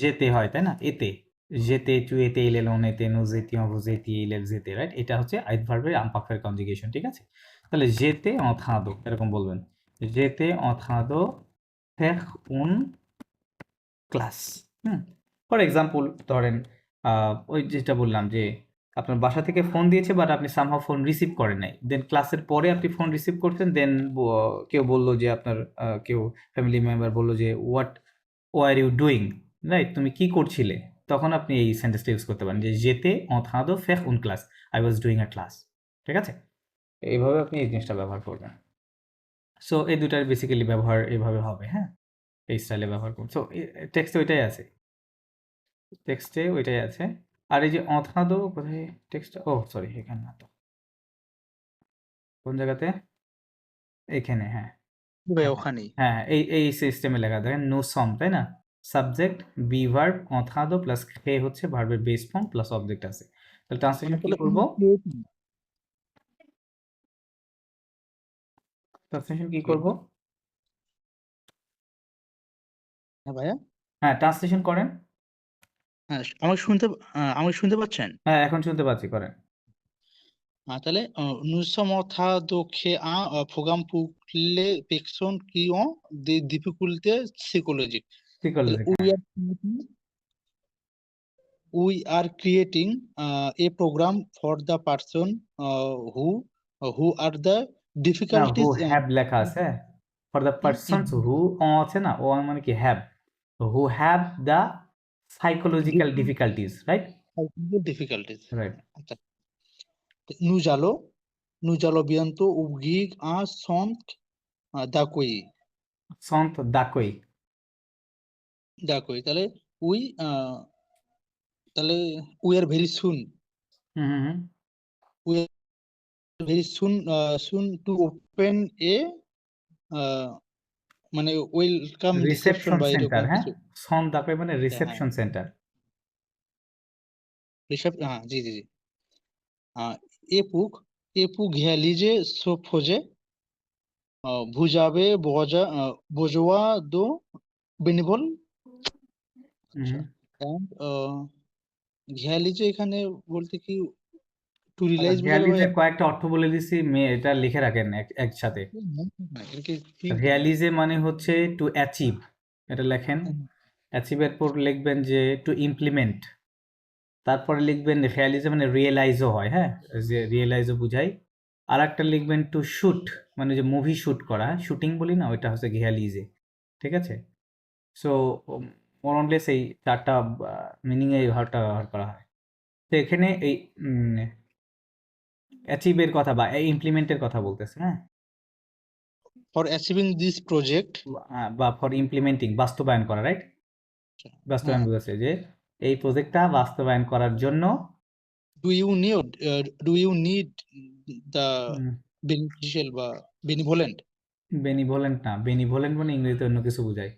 S1: যেতে হয়, তাই না, এতে যেতে চু এতে ইলেল অনেতে নো জেতি অবজেতি ইলেল যেতে, রাইট? এটা হচ্ছে আইত ভার্বের আম পাখফের কনজুগেশন, ঠিক আছে? তাহলে যেতে অথাদো এরকম বলবেন, যেতে অথাদো ফেখ উন ক্লাস। ফর এক্সাম্পল ধরেন ওই যেটা বললাম যে আপনার বাসা থেকে ফোন দিয়েছে বাট আপনি সামহাও ফোন রিসিভ করেন নাই, দেন ক্লাসের পরে আপনি ফোন রিসিভ করছেন, দেন কেউ বললো যে আপনার কেউ ফ্যামিলি মেম্বার বললো যে what are you doing, right, তুমি কি করছিলে, তখন আপনি এই সেন্টেন্সটা ইউজ করতে পারেন যে যেতে অথাদো ফেখ উন class, I was doing a class, ঠিক আছে? এইভাবে আপনি এই জিনিসটা ব্যবহার করবেন। সো এই দুটার বেসিক্যালি ব্যবহার এইভাবে হবে, হ্যাঁ, এই স্টাইলে ব্যবহার করুন। সো টেক্সটে ওইটাই আছে, টেক্সটে ওইটাই আছে। আর এই যে অথাদো কোথায় টেক্সট, ও সরি এখানে না তো, কোন জায়গাতে, এখানে, হ্যাঁ
S3: ভাই
S1: হ্যাঁ
S3: ওখানেই।
S1: হ্যাঁ, এই সিস্টেমে লেখা দেখেন, নো সম, তাই না, সাবজেক্ট বি ভার্ব অথাদো প্লাস খে হচ্ছে ভার্বের বেস ফর্ম প্লাস অবজেক্ট আছে। তাহলে ট্রান্সলেশন কি করব, ট্রান্সলেশন কি করব,
S3: হ্যাঁ ভাইয়া,
S1: হ্যাঁ ট্রান্সলেশন করেন।
S3: হ্যাঁ আমাকে শুনতে পাচ্ছেন?
S1: হ্যাঁ এখন শুনতে পাচ্ছি, করেন।
S3: তাহলে nous sommes en train de créer un programme pour les personnes qui ont des difficultés psychologiques. তাহলে
S1: Psychological,
S3: we are creating a program for the person who are the
S1: না, হু
S3: difficulties
S1: হ্যাভ লেখা আছে, ফর দ্য পারসনস হু আছে না, ও মানে কি have, who have the psychological difficulties, right,
S3: difficulties.
S1: Right.
S3: আচ্ছা, nous allons bientôt ouvrir un centre d'accueil.
S1: সন্ত দাকই,
S3: তাহলে we তাহলে we are very soon
S1: hmm,
S3: we are very soon to open a মানে ওয়েলকাম রিসেপশন
S1: রিসেপশন
S3: বা
S1: সেন্টার,
S3: এরকম
S1: হ্যাঁ,
S3: কিছু।
S1: সন্ত দাকই মানে
S3: হ্যাঁ
S1: রিসেপশন সেন্টার।
S3: হ্যাঁ, জি জি জি। ये पुग है लीजिए सो खोजे भुजाবে বোঝোয়া দো বেনিভল। আচ্ছা, ঘিয়া লিজে এখানে বলতে কি টু রিলাইজ বোঝাবে ভাইয়া?
S1: রিয়ালিজের কয়েকটা অর্থ বলে দিছি, এটা লিখে রাখেন একসাথে।
S3: এটা কি ঠিক?
S1: রিয়ালিজে মানে হচ্ছে টু অ্যাচিভ, এটা লেখেন। অ্যাচিভের পর লিখবেন যে টু ইমপ্লিমেন্ট, তারপরে লিখবেন রিয়ালিজে মানে রিয়েলাইজও হয়, হ্যাঁ, যে রিয়েলাইজও বুঝাই। আর একটা লিখবেন টু শুট, মানে যে মুভি শুট করা, শুটিং বলি না, ওইটা হচ্ছে রিয়ালিজে, ঠিক আছে? সো মোর অনলেস এই চারটা মিনিংয়ে এই ভার্বটা ব্যবহার করা হয়। তো এখানে এই অ্যাচিভের কথা বা ইমপ্লিমেন্টের কথা বলতেছে, হ্যাঁ,
S3: ফর অ্যাচিভিং দিস প্রজেক্ট
S1: বা ফর ইমপ্লিমেন্টিং, বাস্তবায়ন করা, রাইট, বাস্তবায়ন বুঝাচ্ছে যে এই প্রজেক্টটা বাস্তবায়ন করার জন্য
S3: do you need the beneficial বা বেনিভোলেন্ট?
S1: বেনিভোলেন্ট না, বেনিভোলেন্ট মানে ইংরেজিতে অন্য কিছু বোঝায়,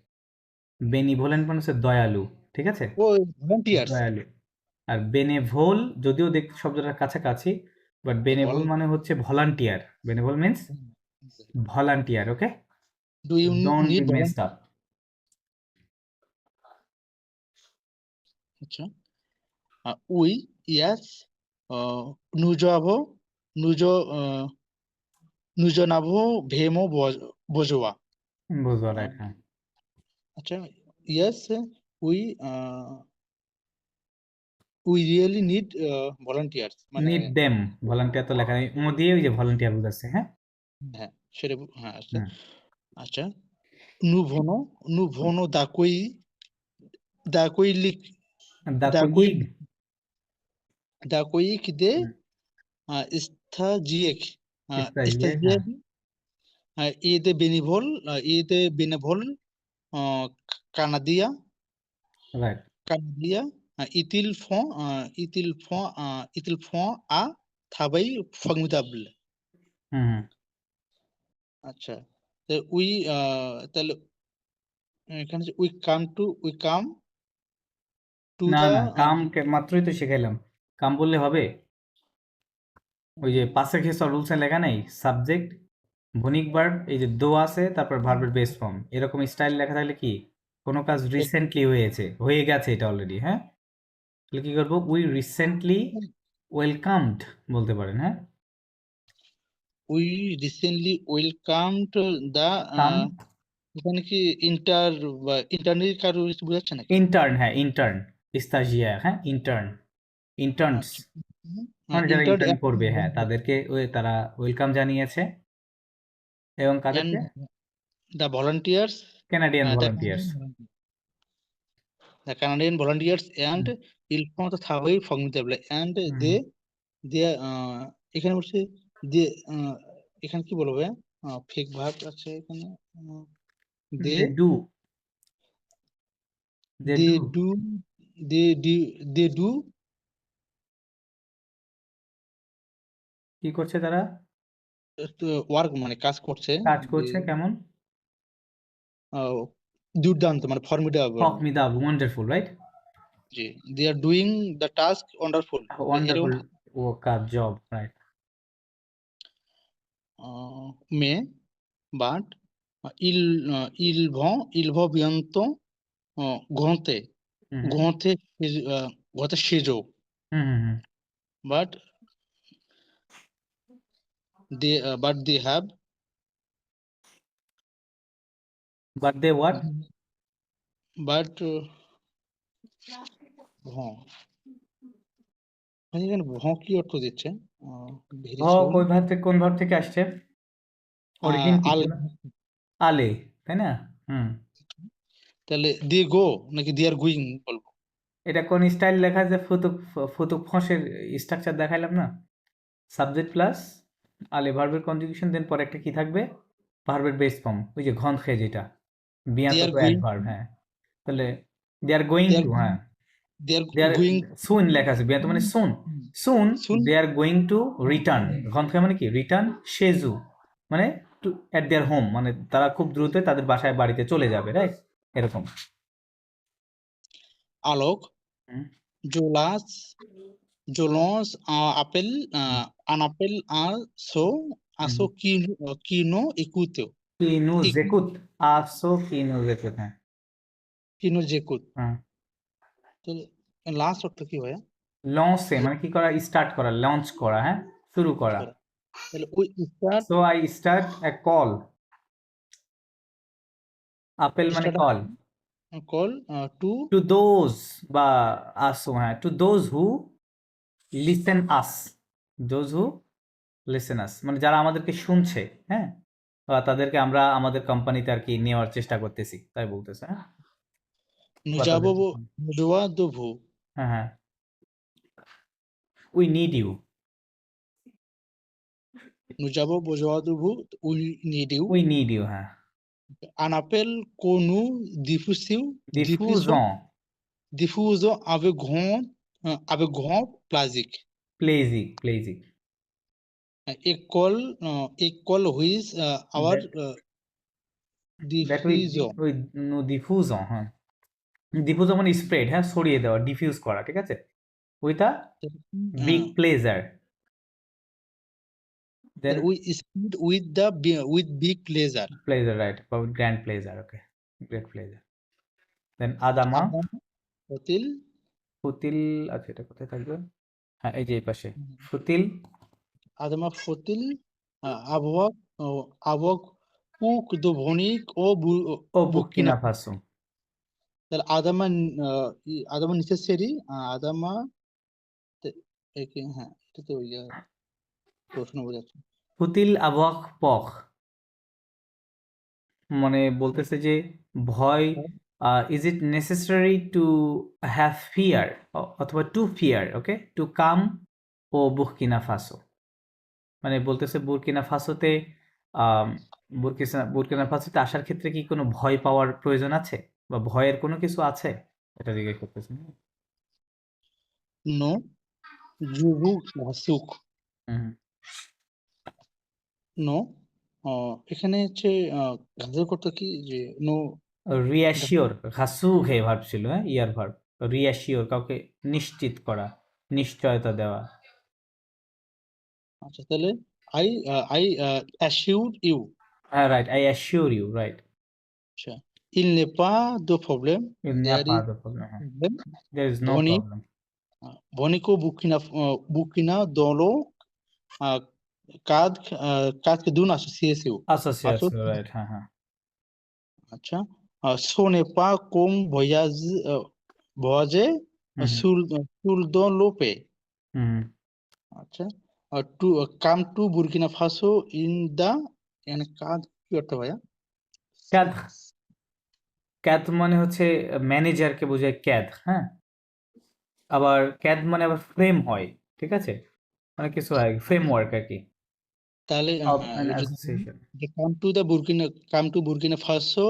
S1: বেনিভোলেন্ট মানে হচ্ছে দয়ালু, ঠিক আছে,
S3: ও ভলান্টিয়ার্স।
S1: দয়ালু। আর বেনেভোল যদিও দেখতে শব্দটার কাছাকাছি, বাট বেনেভোল মানে হচ্ছে ভলান্টিয়ার, বেনেভোল means volunteer, okay,
S3: do you
S1: don't be
S3: need
S1: messed up.
S3: আচ্ছা, উই ইয়াস নুজাভো নুজ নুজনাভো ভেমো বোজোয়া।
S1: বুঝবো, রাইট, হ্যাঁ।
S3: আচ্ছা, yes we we really need volunteers, মানে
S1: নিড দেম, ভলান্টিয়ার তো লেখা নেই, ও দিয়ে ওই যে ভলান্টিয়ার বুঝাচ্ছে, হ্যাঁ।
S3: হ্যাঁ সেটা হ্যাঁ আচ্ছা।
S1: হুম।
S3: আচ্ছা, নুভোনো দাকুই লিক
S1: দা
S3: দাকুই
S1: কুইগ।
S3: দাকুই দে স্থাজিয়েক
S1: স্টাজিয়াক, হ্যাঁ,
S3: স্থাজিয়েক ide benevol Canadía
S1: right.
S3: itil fond a travail formidable।
S1: হুম হুম।
S3: আচ্ছা, তো উই তাহলে এখানে উই কাম টু
S1: না
S3: দা
S1: না, কাম মাত্রই তো শিখাইলাম, কাম বললে হবে? ওই যে পাশে ঘেঁষা রুলসে লেখা নেই, সাবজেক্ট ভনিক ভার্ব, এই যে দো আছে, তারপর ভার্বের বেস ফর্ম, এরকম স্টাইল লেখা থাকলে কি কোনো কাজ রিসেন্টলি হয়ে গেছে এটা অলরেডি, হ্যাঁ। তাহলে কি করবো, উই রিসেন্টলি ওয়েলকামড বলতে পারেন, হ্যাঁ।
S3: উই রিসেন্টলি ওয়েলকামড দা
S1: কাম,
S3: এখানে কি ইন্টারনেট কারো কিছু বোঝাচ্ছে নাকি?
S1: ইন্টার্ন, হ্যাঁ, ইন্টার্ন, স্তাজিয়া, হ্যাঁ, ইন্টার্নস
S3: আচ্ছা,
S1: মানে যারা
S3: ইন্টার্ন
S1: ইন্টার্ন করবে, হ্যাঁ, তাদেরকে তারা ওয়েলকাম জানিয়েছে, এবং
S3: and
S1: কাদেরকে?
S3: the volunteers
S1: Canadian
S3: the
S1: volunteers.
S3: Canadian volunteers and ils font un travail formidable and they এখানে বলছে যে এখানে কি বলবো ফেক ভার্ব আছে এখানে
S1: they
S3: they
S1: do, they
S3: they
S1: do,
S3: do they do
S1: কি করছে তারা?
S3: ওয়ার্ক, মানে কাজ করছে,
S1: কাজ করছে কেমন?
S3: দুর্দান্ত মানে ফর্মিডেবল।
S1: Formidable, wonderful, right.
S3: জি, they are doing the task wonderful, এরকম
S1: ওয়ান্ডারফুল ও কাজ, job, right.
S3: mais but ils vont bientôt granter
S1: হুম
S3: granter chez eux,
S1: হুম হুম হুম।
S3: but they have
S1: but they what?
S3: but হ্যাঁ এখানে ভঁ কি অর্থ দিচ্ছে? ভেরি সুন
S1: কোন ভার্ব থেকে আসছে? অরিজিন কি
S3: আল,
S1: ছিল? আলে, তাই না? হুম।
S3: তাহলে দিয়ে গো নাকি দে আর গোয়িং বলবো?
S1: এটা কোন স্টাইল লেখা আছে? ফুতুক ফসের স্ট্রাকচার দেখাইলাম না, সাবজেক্ট প্লাস আলে ভার্বের কনজুগেশন, দেন পরে একটা কি থাকবে, ভার্বের বেস ফর্ম, ওই যে ঘন খে যেটা
S3: দে আর
S1: বিয়ান্ত
S3: গোয়িং
S1: অ্যাডভার্ব, হ্যাঁ। তাহলে দে আর গোয়িং টু, হ্যাঁ,
S3: দে আর
S1: দে আর
S3: গোয়িং
S1: সুন লেখা আছে, বিয়ান্ত মানে সুন, সুন
S3: সুন
S1: দে আর গোয়িং টু রিটার্ন, ঘন খে মানে কি রিটার্ন, শেজু মানে টু অ্যাট দেয়ার হোম, মানে তারা খুব দ্রুত তাদের বাসায় বাড়িতে চলে যাবে, রাইট, এরকম।
S3: আলোক
S1: হুম
S3: je lance un appel à ceux qui nous écoutent,
S1: কি নু
S3: et
S1: জেকুত, আসো কি নু জেকুত, হ্যাঁ।
S3: qui nous écoutent।
S1: হ্যাঁ,
S3: তাহলে লাস্ট অর্থ কি হয়?
S1: লঞ্চে মানে কি করা, স্টার্ট করা, লঞ্চ করা, হ্যাঁ, শুরু করা।
S3: তাহলে we start
S1: so I start a call, আপেল মানে call,
S3: a call to
S1: to those বা আসো, হ্যাঁ, to those who listen us, those who listen us মানে যারা আমাদেরকে শুনছে, হ্যাঁ, বা তাদেরকে আমরা আমাদের কোম্পানিতে আর কি নেওয়ার চেষ্টা করতেছি, তাই বলতেছে, হ্যাঁ।
S3: nous
S1: বা তাদের-
S3: avons besoin de vous,
S1: হ্যাঁ হ্যাঁ, we need you,
S3: nous avons besoin de vous, we need you,
S1: we need you, হ্যাঁ।
S3: un appel que nous
S1: diffusion,
S3: diffusons avec grand plaisir,
S1: প্লেজিক,
S3: a call which our
S1: that we
S3: diffusion
S1: ওই ডিফিউজন, হ্যাঁ, ডিফিউজন মানে স্প্রেড, হ্যাঁ, ছড়িয়ে দেওয়া, ডিফিউজ করা, ঠিক আছে, with a big pleasure, then
S3: we speak with big pleasure,
S1: pleasure, right, about grand pleasure, okay, great pleasure, then adama
S3: Adam hotel
S1: ফুতিল, আচ্ছা এটা কোথায় থাকবে? হ্যাঁ এই যে এই পাশে ফুতিল
S3: Adama Fotil, Abwak, Abwak, Puk, Dubhonik,
S1: ও
S3: Burkina.
S1: Burkina Faso.
S3: তাহলে আদামা আদামা নেসেসারি আদামা হ্যাঁ এটা তো প্রশ্ন বোঝাচ্ছে।
S1: ফুতিল আবওয়াক পখ মানে বলতেছে যে ভয়, is it necessary to have fear অথবা to fear, okay, to come ও বুর্কিনা ফাসো, মানে বলতেছে বুর্কিনা ফাসোতে বুর্কিনা ফাসোতে আসার ক্ষেত্রে কি কোনো ভয় পাওয়ার প্রয়োজন আছে বা ভয়ের কোনো কিছু আছে, এটা জিজ্ঞেস করতেছে।
S3: নো জুবু ভাসুক
S1: হুম
S3: নো এখানে হচ্ছে গাজর করতে কি যে নো
S1: রিয়াশিওর, ঘাসু হে ভার্ব ছিল, হ্যাঁ ইয়ার ভার্ব। রিয়াশিওর কাউকে নিশ্চিত করা, নিশ্চয়তা দেওয়া।
S3: আচ্ছা তাহলে আই আই অ্যাসিউর ইউ
S1: হ্যাঁ right, I assure you, right.
S3: আচ্ছা ইল নে পা দো প্রবলেম
S1: Il n'y a
S3: there
S1: pas
S3: is
S1: de problème, হ্যাঁ।
S3: প্রবলেম
S1: There is no
S3: ভনি
S1: problem.
S3: ভনিকো বুকিনা দলো কাদ কাদ কে দুন আসোসিয়েসিউ
S1: Association, right, হ্যাঁ হ্যাঁ।
S3: আচ্ছা সো নে পা কোম ভয়াজে
S1: হুম
S3: সুল দো লোপে
S1: হুম।
S3: আচ্ছা to come to Burkina Faso in the এখানে কাদ কি অর্থ ভাইয়া?
S1: ক্যাদ, ক্যাদ মানে হচ্ছে ম্যানেজারকে বোঝায় ক্যাদ, হ্যাঁ। আবার ক্যাদ মানে আবার ফ্রেম হয়, ঠিক আছে, অনেক কিছু হয়, ফ্রেমওয়ার্ক আর কি,
S3: তাহলে
S1: of an association.
S3: Come to Burkina Faso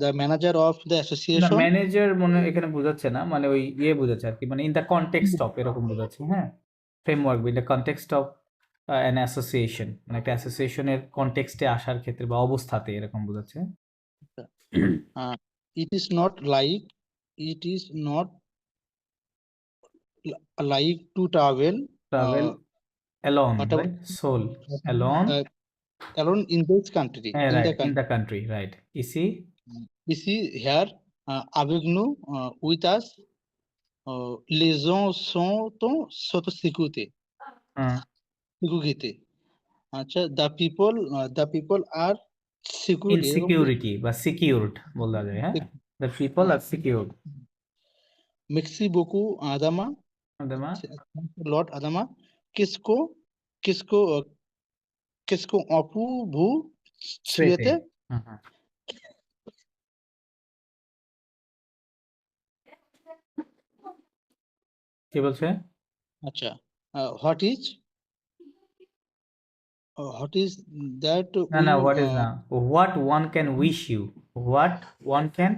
S3: the manager of the
S1: না
S3: অ্যাসোসিয়েশন
S1: ম্যানেজার মনে এখানে বোঝাচ্ছে না, মানে ওই ইয়ে বোঝাচ্ছে আর কি, মানে ইন দ্য কনটেক্সট অফ এরকম বোঝাচ্ছে, হ্যাঁ। Framework in the context of an association, মানে একটা অ্যাসোসিয়েশনের কনটেক্সটে আসার ক্ষেত্রে বা অবস্থাতে এরকম বোঝাচ্ছে।
S3: It is not like to travel
S1: travel alone,
S3: whatever
S1: right, sole alone,
S3: alone in this country
S1: হ্যাঁ
S3: in the
S1: right, in
S3: country
S1: the country, right. ইসি
S3: we see here avec nous with us les gens sont sécurité sécurité আচ্ছা the people are secure এরকম কি
S1: ইনসিকিউরিটি বা সিকিউরড বলা যায়, হ্যাঁ। The people are secured.
S3: merci beaucoup Adama Lord Adama किसको किसको किसको आपू भू
S1: সুয়েতে,
S3: सुएते
S1: হুম হুম। কি বলছে?
S3: আচ্ছা what is that
S1: না না, হোয়াট ইজ
S3: will
S1: না, what one can wish you, what one can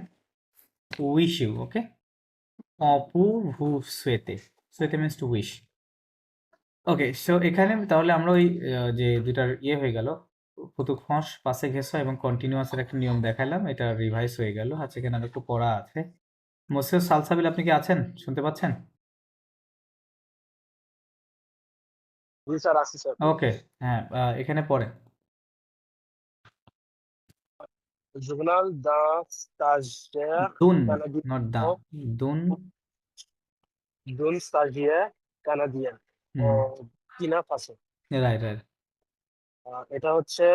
S1: wish you, okay. অপু ভু সুয়েতে, সুয়েতে means to wish. Okay, so এখানে তাহলে আমরা ওই যে দুটার ইয়ে হয়ে গেল, ফুতুক ফস, পাশে ঘেঁষা এবং কন্টিনিউয়াসের একটা নিয়ম দেখালাম, এটা রিভাইজ হয়ে গেল। আচ্ছা এখানে আর একটু পড়া আছে। মোসেস সালসাবিল আপনি কি আছেন, শুনতে পাচ্ছেন?
S7: জি স্যার, আছি স্যার।
S1: ওকে, হ্যাঁ এখানে পড়েন।
S7: Journal d'un stagiaire
S1: দুন,
S7: canadien
S1: নট দা, দুন।
S7: d'un stagiaire canadien ও কিনা ফাসো।
S1: Right right.
S7: এটা হচ্ছে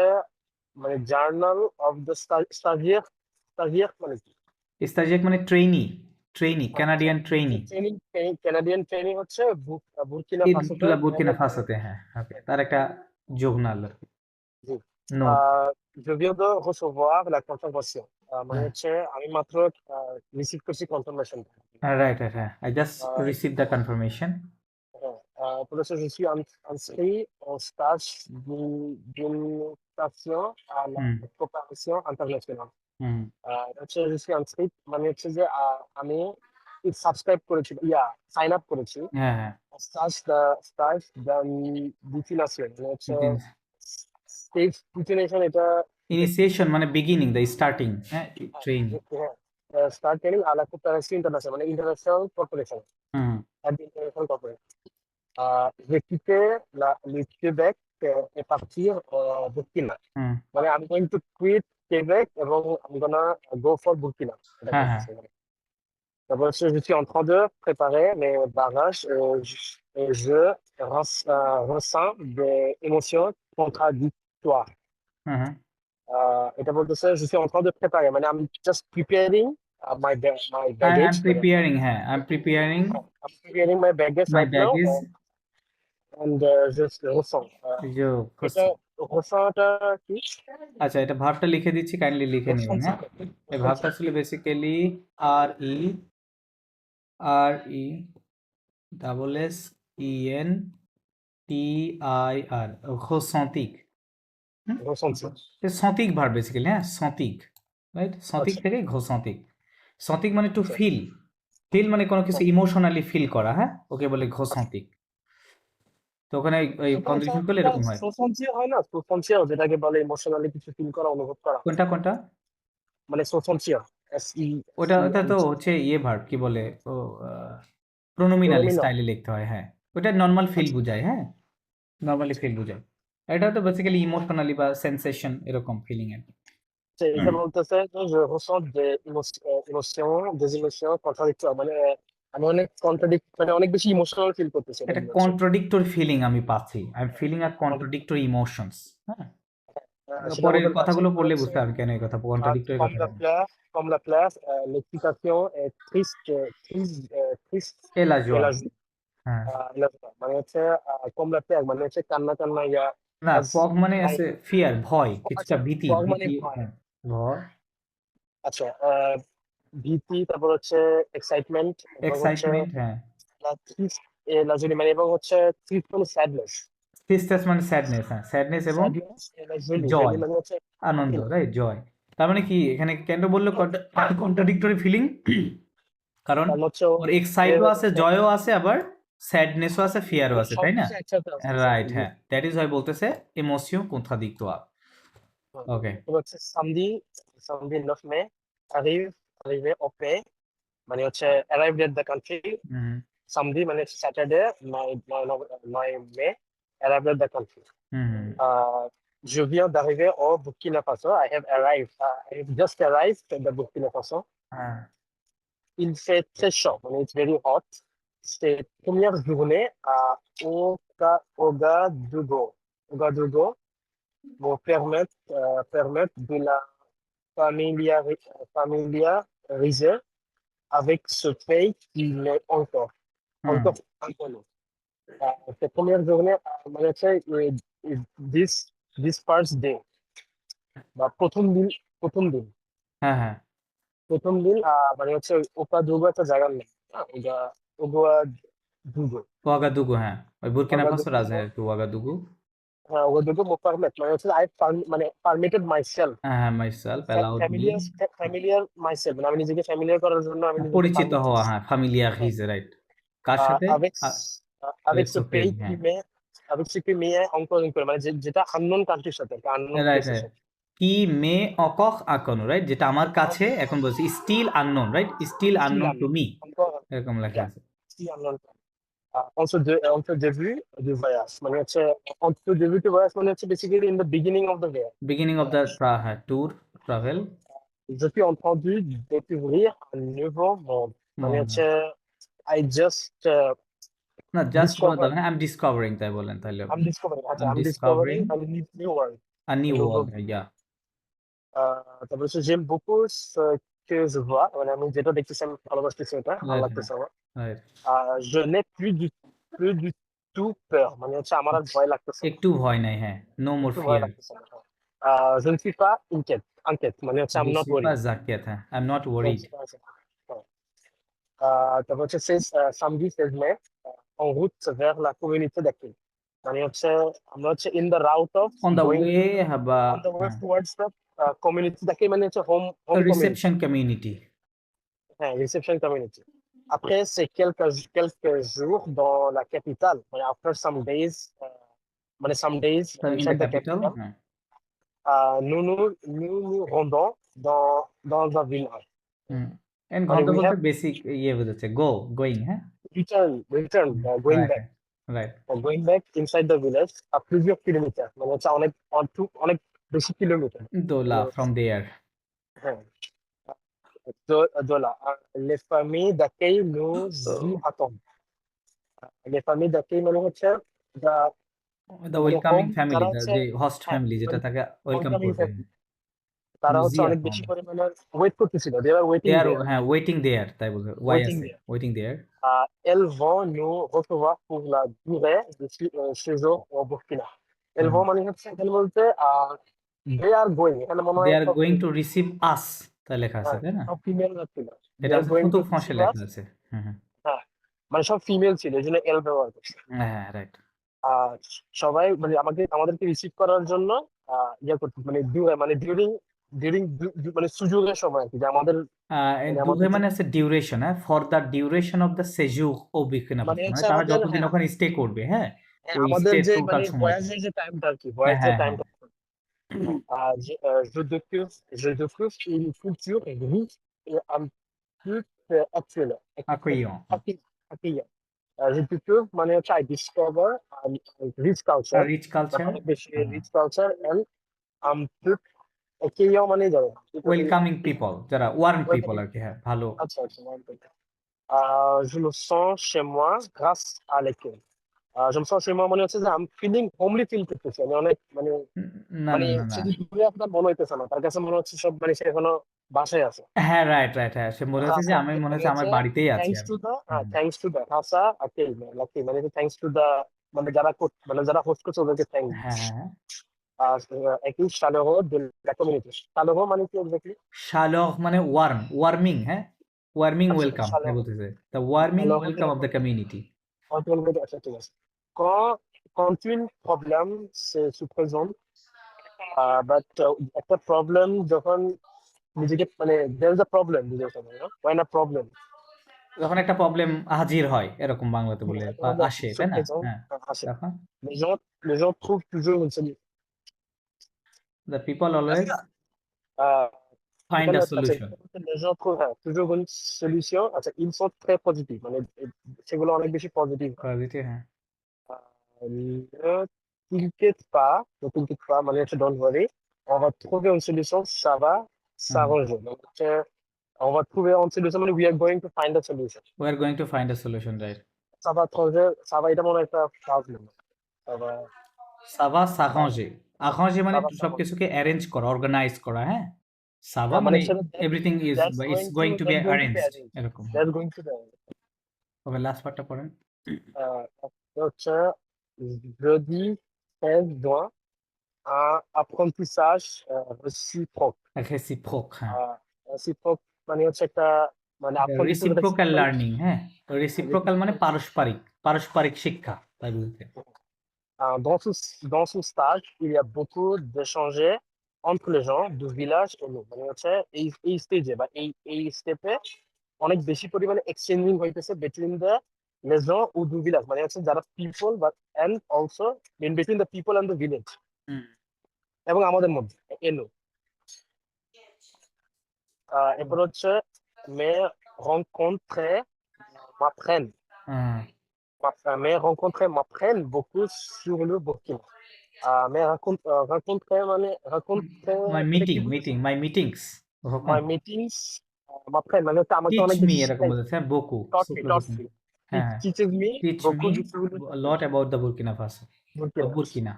S7: মানে জার্নাল অফ দ্য স্টাজিয়ার। স্টাজিয়ার মানে কি?
S1: স্টাজিয়াক মানে trainee, trainee, Canadian trainee.
S7: Canadian training হচ্ছে বুর্কিনা ফাসোতে।
S1: বুর্কিনা ফাসোতে, হ্যাঁ ওকে, তার একটা যোগনাল আর কি।
S7: জি।
S1: Note.
S7: Je viens de recevoir la confirmation. মানে হচ্ছে আমি মাত্র রিসিভ করছি কনফার্মেশন।
S1: রাইট রাইট, হ্যাঁ, I just received the confirmation.
S7: Pour ce, je suis inscrit au stage d'une station à la coopération internationale. হচ্ছে je suis inscrit মানে হচ্ছে যে আমি সাবস্ক্রাইব করেছি, সাইন আপ করেছি
S1: হ্যাঁ হ্যাঁ,
S7: স্টাজ দ্য ডিফিনেশন মানে হচ্ছে স্টেজ ডিফিনেশন। এটা
S1: ইনিশিয়েশন মানে বিগিনিং, দ্য স্টার্টিং, হ্যাঁ, training.
S7: Start training à la coopération internationale মানে international corporation, international corporation. J'ai quitté le Québec et partir Burkina. মানে I'm going to quit Quebec এবং I'm gonna go for Burkina.
S1: হ্যাঁ হ্যাঁ,
S7: D'abord, je suis en train de préparer mes barrages et je ressens des émotions contradictoires.
S1: হুম
S7: এটা বলতেছে je suis en train de préparer মানে I'm just preparing my
S1: I'm
S7: baggage মানে
S1: preparing হ্যাঁ I'm preparing
S7: I'm preparing my baggage
S1: my
S7: right now
S1: baggage
S7: and just ressens
S1: যে
S7: এটা ressentটা কি
S1: আচ্ছা এটা ভার্বটা লিখে দিচ্ছি কাইন্ডলি লিখে নেবেন হ্যাঁ এই ভার্বটা ছিল basically R E double S E N T I R রসন্তিক
S7: ressenti
S1: সন্তিক ভার্ব বেসিক্যালি হ্যাঁ সন্তিক রাইট সন্তিক
S7: আচ্ছা
S1: থেকে ঘোসন্তিক সন্তিক মানে টু ফিল ফিল মানে কোনো কিছু ইমোশনালি ফিল করা হ্যাঁ ওকে বলে ঘোসন্তিক তো ওখানে ওই কন্ডিশন করলে এরকম হয়
S7: ressenti হয় না ressenti যেটাকে বলে ইমোশনালি কিছু ফিল করা অনুভব করা
S1: কোনটা কোনটা
S7: মানে ressenti SE
S1: ওটা তো হচ্ছে ইয়ে ভার্ব কি বলে ও প্রোনোমিনালি
S7: Pronominal.
S1: স্টাইলে লিখতে হয় হ্যাঁ ওটা নর্মাল ফিল বোঝায় হ্যাঁ নর্মালি ফিল বোঝায় এটা তো বেসিক্যালি ইমোশনালি বা সেন্সেশন এরকম ফিলিং এর
S7: এটা বলতেছে যে je ressens des émotions contradictoires মানে আমি অনেক মানে অনেক বেশি ইমোশনাল ফিল করতেছি এটা
S1: একটা
S7: বোঝাচ্ছে।
S1: কন্ট্রাডিক্টরি ফিলিং আমি পাচ্ছি I am feeling a contradictory emotions হ্যাঁ
S7: সেটা
S1: পরের
S7: বলতে
S1: কথাগুলো
S7: সেটা
S1: পড়লে
S7: হচ্ছে,
S1: বুঝতে পারবেন কেন এই কথা কন্ট্রাডিক্টরি
S7: comme
S1: কথা
S7: la fleur, l'excitation est triste
S1: এ la
S7: et
S1: joie
S7: la joie,
S1: হ্যাঁ
S7: la joie। মানে হচ্ছে comme la fleur মানে হচ্ছে কান্না কান্না ইয়া
S1: না
S7: as
S1: ফগ মানে
S7: I
S1: আছে ফিয়ার ভয় কিছুটা
S7: আচ্ছা
S1: ভীতি
S7: fog মানে
S1: ভীতি
S7: ভয়
S1: হ্যাঁ ভয়
S7: আচ্ছা ভীতি তারপর হচ্ছে এক্সাইটমেন্ট এবং হচ্ছে
S1: এক্সাইটমেন্ট হ্যাঁ
S7: la triste et la jolie মানে এবং হচ্ছে triste মানে sadness
S1: ট্রিস্টেস মানে স্যাডনেস হ্যাঁ স্যাডনেস এবং
S7: sadness et la jolie
S1: জয়
S7: jolie মানে হচ্ছে
S1: আনন্দ
S7: happiness।
S1: রাইট জয় তার মানে কি এখানে কেন বললো কন্ট্রাডিক্টরি ফিলিং কারণ
S7: কারণ হচ্ছে
S1: ওর এক্সাইটও আছে
S7: হচ্ছে
S1: জয়ও আছে আবার স্যাডনেসও আছে ফিয়ারও আছে তাই না
S7: সবকিছু একসাথে আছে
S1: রাইট হ্যাঁ দ্যাট ইজ হয় বলতেছে ইমোশন কন্ট্রাডিক্টোয়ার ওকে
S7: এবার হচ্ছে samedi 9 mai arrivé au pays মানে হচ্ছে arrived at the country
S1: hmm
S7: samedi মানে Saturday 9 mai arrived at the country
S1: hmm
S7: je viens d'arriver au Burkina Faso I have just arrived at the Burkina Faso
S1: হ্যাঁ
S7: il fait très chaud মানে it's very hot c'est première journée à Ouagadougou me permettre de la familiariser avec ce pays qui m'est encore inconnu. Cette première journée, মানে হচ্ছে this first day বা প্রথম দিন
S1: হ্যাঁ হ্যাঁ
S7: মানে হচ্ছে ওকাদুগু একটা জায়গার নাম ওগাদুগু
S1: ওয়াগাদুগু হ্যাঁ ওই বুরকিনা ফাসো
S7: ওগাদুগু
S1: রাজধানী আর কি ওয়াগাদুগু
S7: ওগাদুগু মানে হচ্ছে I মানে permitted myself
S1: হ্যাঁ হ্যাঁ myself allowed me
S7: familiar myself মানে আমি নিজেকে ফ্যামিলিয়ার করার জন্য আমি নিজেকে
S1: পরিচিত
S7: permit
S1: হওয়া হ্যাঁ ফ্যামিলিয়ার হিজ রাইট কার সাথে
S7: avec
S1: avec
S7: ce
S1: ce
S7: pays
S1: pays, হ্যাঁ
S7: avec ce qui m'est encore une fois মানে যেটা আননোন কান্ট্রির সাথে আননোন
S1: রাইট
S7: প্লেসের
S1: রাইট
S7: সাথে
S1: কি মে অকখ আকনো রাইট যেটা আমার কাছে এখন বলছি still unknown right still unknown to me এরকম লেখা আছে
S7: si unknown en ce début du voyage মানে হচ্ছে en ce début du voyage মানে হচ্ছে basically in the beginning of the voyage
S1: beginning of the tour travel
S7: je suis en train de découvrir un nouveau monde মানে হচ্ছে I just
S1: না জাস্ট বলা
S7: discover
S1: দরকার আই এম ডিসকভারিং তাই বলেন তাহলে
S7: I'm discovering
S1: I'm
S7: I'm discovering
S1: discovering
S7: a new world
S1: a new
S7: nouveau
S1: world ইয়া
S7: তারপরে হচ্ছে j'aime beaucoup ce que je vois মানে আমি যেটা দেখতেছি আমি ভালোবাসতেছি এটা ভালো
S1: রাইট
S7: লাগতেছে আমার
S1: right
S7: je n'ai plus du tout peur মানে হচ্ছে আমার আর ভয় লাগতেছে না
S1: একটু ভয় নাই হ্যাঁ নো মোর
S7: একটু ভয়
S1: ফিয়ার
S7: লাগতেছে না je ne suis pas inquiète মানে হচ্ছে I'm not worried
S1: জাকিয়াত হ্যাঁ আই এম নট ওয়ারিড
S7: তারপর হচ্ছে samedi 16 mai en route vers la communauté d'accueil মানে হচ্ছে আমরা হচ্ছে in the route of
S1: on the
S7: going
S1: way বা
S7: on the way towards the community d'accueil মানে হচ্ছে home community
S1: রিসেপশন কমিউনিটি
S7: হ্যাঁ reception community après c'est quelques jours dans la capitale মানে after some days মানে some days
S1: in the
S7: inside the
S1: capital
S7: capital
S1: হ্যাঁ
S7: nous rendons dans un village
S1: and
S7: মানে
S1: ঘন্টা
S7: we
S1: বলতে
S7: have
S1: বেসিক ইয়ে বোঝাচ্ছে গোয়িং হ্যাঁ
S7: return going
S1: right
S7: back
S1: right
S7: going back inside the village à plusieurs kilomètres মানে হচ্ছে অনেক বেশি কিলোমিটার
S1: দোলা ফ্রম দেয়ার
S7: হ্যাঁ de là. Les familles d'accueil nous y attendent. Les familles d'accueil মানে হচ্ছে the
S1: দ্য
S7: মানে
S1: ওয়েলকামিং
S7: হোম
S1: ফ্যামিলি,
S7: যারা
S1: দ্য
S7: হচ্ছে
S1: যে হোস্ট
S7: হ্যাঁ
S1: ফ্যামিলি যেটা
S7: মানে
S1: তাকে ওয়েলকাম
S7: ওয়েলকামিং
S1: করবে,
S7: ফ্যামিলি তারা হচ্ছে
S1: নুজিয়া
S7: অনেক বেশি পরিমাণে ওয়েট করতেছিল, দে আর
S1: দে
S7: ওয়েটিং
S1: আর,
S7: দেয়ার
S1: হ্যাঁ ওয়েটিং দেয়ার, তাই বলতে ওয়াই
S7: ওয়েটিং
S1: আছে
S7: দেয়ার
S1: ওয়েটিং দেয়ার।
S7: elles vont nous recevoir pour la durée de séjour au Burkina. Elles vont মানে হচ্ছে এখানে বলতে they are going, এখানে মনে
S1: দে
S7: হয়
S1: আর
S7: সব
S1: গোয়িং টু রিসিভ আস, তাই লেখা আছে তাই না?
S7: সব ফিমেল ছিল, they
S1: এটা
S7: are
S1: হচ্ছে
S7: going to
S1: ফুতুক ফসে
S7: receive us,
S1: লেখা আছে। হ্যাঁ
S7: হ্যাঁ মানে সব ফিমেল ছিল এই জন্য এল ব্যবহার করছে।
S1: হ্যাঁ হ্যাঁ রাইট।
S7: আর সবাই মানে আমাদেরকে রিসিভ করার জন্য ইয়ে করতে মানে মানে ডিউরিং ডিউরিং মানে সুযোগের সময় আর কি, যে আমাদের মানে
S1: দুহে
S7: আমাদের
S1: মানে আছে ডিউরেশন, হ্যাঁ for the duration of the সেজুর ও বিকিনা
S7: মানে
S1: ফাসো, মানে
S7: হচ্ছে
S1: তারা
S7: আমাদের
S1: যতদিন
S7: হ্যাঁ
S1: ওখানে স্টে করবে, হ্যাঁ ওই
S7: আমাদের
S1: স্টে
S7: যে
S1: টোটাল
S7: মানে
S1: সময়টা।
S7: ভয়েসের যে টাইমটা আর কি,
S1: হ্যাঁ
S7: ভয়েসের
S1: হ্যাঁ হ্যাঁ।
S7: টাইমটা je découvre une culture riche et un peu actuelle,
S1: Accueillant.
S7: accueillant. Je découvre মানে হচ্ছে I discover rich culture,
S1: rich
S7: মানে
S1: কালচার,
S7: অনেক বেশি rich culture and un peu accueillant মানে যাবে
S1: ওয়েলকামিং পিপল, যারা ওয়ার্ম পিপল
S7: welcoming.
S1: আর কি, হ্যাঁ ভালো।
S7: আচ্ছা আচ্ছা je me sens chez moi grâce à l'accueil. Je me sens chez moi মানে হচ্ছে যে I'm feeling homely feel করতেছি আমি অনেক মানে
S1: না
S7: মানে
S1: না না না,
S7: সে দূরে আপনার মনে হইতেছে না, তার কাছে মনে হচ্ছে সব মানে সে এখনো বাসায় আছে।
S1: হ্যাঁ রাইট রাইট, হ্যাঁ সে মনে হচ্ছে যে
S7: আচ্ছা
S1: আমি মনে
S7: মানে
S1: হচ্ছে আমার
S7: হচ্ছে
S1: বাড়িতেই আছি
S7: থ্যাঙ্কস
S1: আমি।
S7: To the
S1: hmm.
S7: Thanks to the হাসা আকেই লাকি মানে থ্যাঙ্কস টু দা মানে যারা মানে যারা হোস্ট করছে ওদেরকে থ্যাঙ্ক
S1: হ্যাঁ হ্যাঁ হ্যাঁ।
S7: আর একই শালেহ de la community, শালেহ মানে কি এক্স্যাক্টলি?
S1: শালহ মানে ওয়ার্ম, ওয়ার্মিং, হ্যাঁ ওয়ার্মিং
S7: আচ্ছা
S1: ওয়েলকাম তাই
S7: শালেহ
S1: বলতেছে, দ্য ওয়ার্মিং
S7: শালেহ de
S1: welcome
S7: la
S1: of the community.
S7: community, আচ্ছা ঠিক আছে। quand une problème se présente, but একটা প্রবলেম যখন নিজেকে মানে there is a problem নিজের সামনে, when a problem
S1: যখন একটা প্রবলেম হাজির হয় এরকম বাংলাতে বলে বা আসে,
S7: se
S1: তাই না?
S7: présente,
S1: হ্যাঁ
S7: আসে,
S1: তখন
S7: les gens trouvent toujours une solution.
S1: The people always
S7: Euh,
S1: find a
S7: এখানে আচ্ছা
S1: solution.
S7: les gens trouvent toujours une solution, আচ্ছা ils sont très positifs মানে সেগুলো অনেক বেশি পজিটিভ।
S1: পজিটিভ, হ্যাঁ।
S7: Ne t'inquiète pas মানে হচ্ছে don't worry, on va trouver une solution, ça va s'arranger. Donc on va trouver une solution মানে we are going to find a solution.
S1: We are going to find a solution, right.
S7: Ça va trouver, ça va এটা মনে হয় একটা ফ্রাজ না, ça va
S1: সাভা সারাঞ্জে, আরাঞ্জে মানে
S7: ça va s'arranger.
S1: সবকিছুকে অ্যারেঞ্জ করা, অর্গানাইজ করা, হ্যাঁ। সাভা
S7: মানে
S1: মানে
S7: সেটা
S1: everything is it's going to be
S7: that's going to be
S1: arranged,
S7: arranged.
S1: এরকম।
S7: That's going to be arranged.
S1: Okay last পার্টটা পড়েন।
S7: হচ্ছে jeudi 16 juin, un apprentissage réciproque.
S1: রেসিপ্রোক, হ্যাঁ
S7: Réciproque মানে হচ্ছে একটা মানে apprentissage
S1: রেসিপ্রোকাল
S7: reciprocal,
S1: লার্নিং, হ্যাঁ রেসিপ্রোকাল মানে পারস্পরিক, পারস্পরিক শিক্ষা তাই বলতে।
S7: dans ce stage il y a beaucoup d'échanges entre les gens du village et nous, মানে হচ্ছে এই স্টেজে বা এই স্টেপে অনেক বেশি পরিমাণে এক্সচেঞ্জিং হইতেছে between the les gens ou du village, মানে হচ্ছে যারা পিপল বা and also in between the people and the village
S1: হুম।
S7: এবং আমাদের মধ্যে এলো। এরপর হচ্ছে mais rencontrer m'apprennent
S1: হ্যাঁ।
S7: mes rencontres m'apprennent beaucoup sur le Burkina. Mais rencontrer মানে rencontrer
S1: মাই
S7: এটা কি
S1: মিটিং
S7: বলতেছে?
S1: মিটিং মাই মিটিংস, ওরকম।
S7: My meetings m'apprennent মানে হচ্ছে আমাকে
S1: টিচ
S7: অনেক
S1: মি
S7: বেশি
S1: এরকম
S7: শিখাই,
S1: বলতেছে, হ্যাঁ বকু
S7: taught me,
S1: শুক্ল
S7: taught
S1: বকু।
S7: me.
S1: হ্যাঁ
S7: It
S1: হ্যাঁ,
S7: teaches me
S1: teach
S7: beaucoup
S1: me
S7: sur le
S1: lot about the Burkina Faso,
S7: Burkina.
S1: Burkina.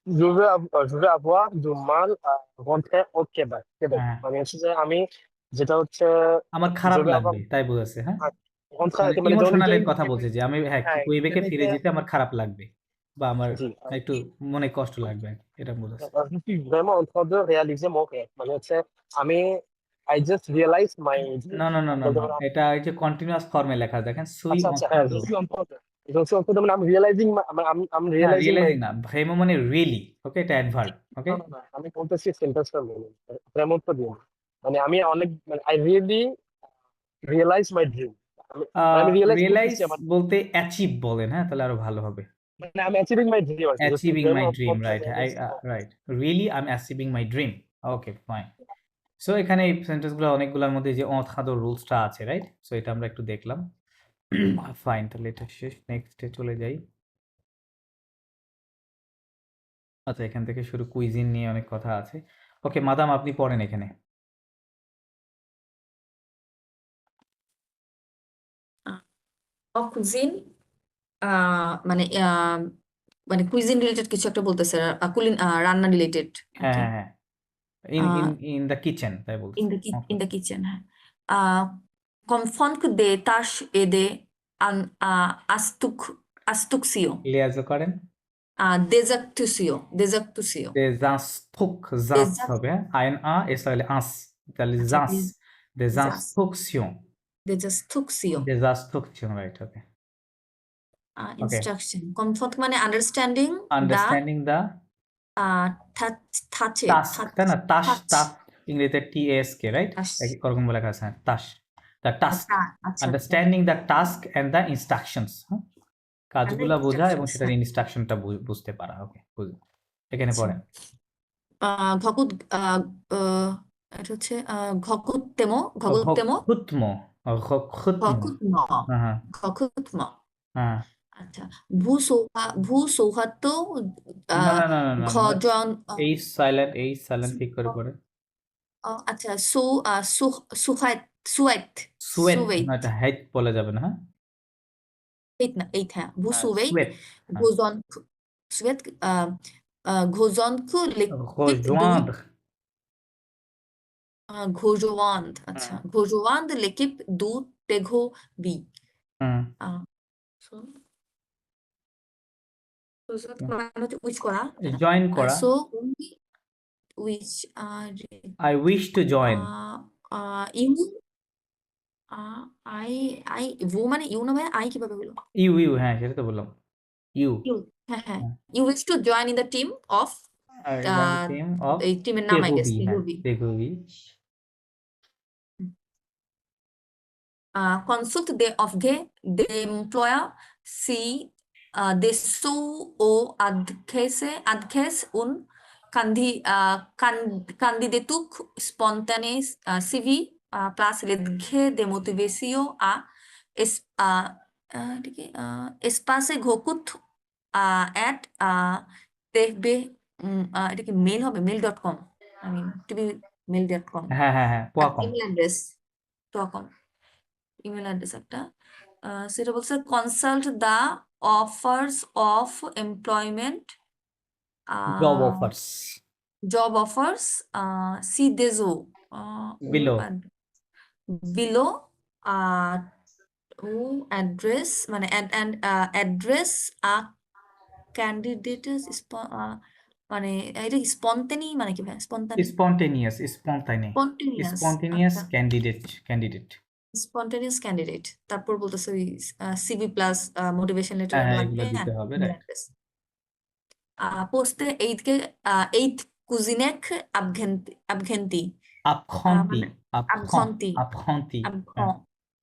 S7: Je vais avoir du mal à rentrer au Québec.
S1: হ্যাঁ
S7: মানে হচ্ছে যে আমি যেটা হচ্ছে
S1: আমার
S7: je
S1: খারাপ
S7: vais avoir
S1: লাগবে তাই বোঝাচ্ছে, হ্যাঁ
S7: rentrer
S1: মানে
S7: মানে যখন
S1: ইমোশনাল এর
S7: যাই
S1: কথা বলছে যে আমি, হ্যাঁ
S7: হ্যাঁ
S1: কুইবেকে ফিরে
S7: Québec
S1: যেতে আমার খারাপ লাগবে বা আমার
S7: জি
S1: একটু মনে কষ্ট লাগবে, এটা বোঝাচ্ছে।
S7: je suis vraiment en train de réaliser mon rêve, মানে হচ্ছে আমি I just realized my dream.
S1: না না না না
S7: বলতে
S1: না,
S7: পারো
S1: এটা এই যে কন্টিনিউয়াস ফর্মে লেখা দেখেন, সুই
S7: আচ্ছা আচ্ছা হ্যাঁ
S1: অন্থাদো।
S7: je suis en train de মানে I'm realizing I'm
S1: না
S7: realizing my
S1: রিয়েলাইজিং না, ভ্রেমো মানে রিয়েলি, ওকে এটা অ্যাডভার্ব, ওকে।
S7: না আমি বলতেছি সেন্টেন্সটা vraiment তো দিন মানে আমি অনেক মানে I really realize my dream. আমি রিয়েলাইজ
S1: রিয়েলাইজ
S7: করতেছি আমার
S1: বলতে অ্যাচিভ বলেন, হ্যাঁ তাহলে আরো ভালো হবে।
S7: মানে আমি অ্যাচিভিং মাই ড্রিম আর কি, just
S1: achieving my
S7: vraiment
S1: dream, right, right really I am achieving my dream, okay fine. So এখানে এই সেন্টেন্সগুলো অনেকগুলোর মধ্যে যে অখাদো রুলসটা আছে, রাইট। সো এটা আমরা একটু দেখলাম, ফাইন তাহলে এটা শেষ, নেক্সটে চলে যাই। আচ্ছা এখান থেকে শুরু, কুইজিন নিয়ে অনেক কথা আছে। ওকে মাদাম আপনি পড়েন এখানে।
S2: কুজিন মানে মানে কুইজিন রিলেটেড কিছু একটা বলতেছে, রান্না রিলেটেড আর
S1: হ্যাঁ
S2: কি।
S1: হ্যাঁ হ্যাঁ in in in the kitchen তাই
S2: ইন
S1: বলতেছে
S2: the
S1: okay
S2: in the kitchen, হ্যাঁ। Confonc de tâche et de astucio.
S1: Liaison করেন
S2: Dezactusio.
S1: দেজাস্তুক জাস
S2: Desac-
S1: হবে আইন এস হলে আস তাহলে
S2: আচ্ছা,
S1: জাস
S2: Desas.
S1: দেজাস্তুকসিয়ন
S2: Desastucio.
S1: দেজাস্তুকসিয়ন right okay okay
S2: Instruction. Confont মানে আন্ডারস্ট্যান্ডিং দা
S1: আন্ডারস্ট্যান্ডিং দ্য
S2: থাচে
S1: টাস্ক তাই না তাস
S2: touch.
S1: টাস্ক ইংরেজিতে টিএসকে রাইট
S2: Touch.
S1: ওরকম বলে কাজ হ্যাঁ তাস দ্য টাস্ক
S2: আচ্ছা,
S1: understanding the task and the instructions কাজগুলা বোঝা এবং
S2: instructions,
S1: সেটার
S2: হ্যাঁ।
S1: ইনস্ট্রাকশনটা বুঝতে পারা ওকে বুঝলাম এখানে
S2: আচ্ছা।
S1: পড়ে
S2: ঘকুত এটা হচ্ছে ঘকুত্তেমো ঘকুত্তেমো
S1: খুতম খুতম
S2: ঘকুত্ম
S1: হ্যাঁ
S2: ঘকুত্ম।
S1: হ্যাঁ
S2: আচ্ছা, ভূসৌহার্দ্য
S1: না না না না না
S2: ঘজন
S1: এই সাইলেন্ট ঠিক করে পড়ে
S2: আচ্ছা, সুহাইত সুয়েট
S1: সুয়েট
S2: সুয়েট
S1: না এটা হেড বলা যাবে না হ্যাঁ
S2: এইট না এইট, হ্যাঁ, ভূসুয়েট
S1: সুয়েট
S2: ঘোজন সুয়েট ঘোজনকু লেকিপ দুই
S1: rejoindre
S2: ঘোজওয়ান্দ, আচ্ছা, ঘোজওয়ান্দ লেকিপ দু তেঘো বি
S1: হুম
S2: so মানে হচ্ছে উইচ করা,
S1: জয়েন করা
S2: so wish
S1: I wish to join
S2: you I I ভো মানে ইউ না, ভাই আই কিভাবে হলো?
S1: ইউ হ্যাঁ সেটা তো বললাম ইউ
S2: ইউ, হ্যাঁ হ্যাঁ, you which to join in the team of
S1: team of
S2: এই টিমের নাম আই গেস
S1: তেগুবি হ্যাঁ
S2: তেঘোবি।
S1: তেগুবি
S2: Consult de employer si de su o adques un candidatuk spontaneous CV plus redge de motivació a es এটা কি espace ঘকুত at tfb এটা কি মেল হবে, mail.com, I mean tv mail.com
S1: হ্যাঁ হ্যাঁ হ্যাঁ পোয়াকম
S2: ইমেল অ্যাড্রেস ইমেল অ্যাড্রেস একটা সেটা বলছে consult the offers of employment
S1: job offers
S2: সি দেজো
S1: Below.
S2: বিলো অ্যাড্রেস মানে অ্যাড্রেস ক্যান্ডিডেট মানে এটা স্পন্টেনি মানে কি ভাই
S1: spontaneous
S2: spontaneous
S1: candidate
S2: spontaneous candidate, তারপর বলতেছে ওই সিভি প্লাস মোটিভেশন লেটার
S1: হ্যাঁ
S2: লাগবে
S1: এগুলো দিতে হবে রাইট
S2: পোস্টে এইট কুজিনেক আবঘেন্তি
S1: আপখন্তি
S2: আবঘন্তি
S1: আপখন্তি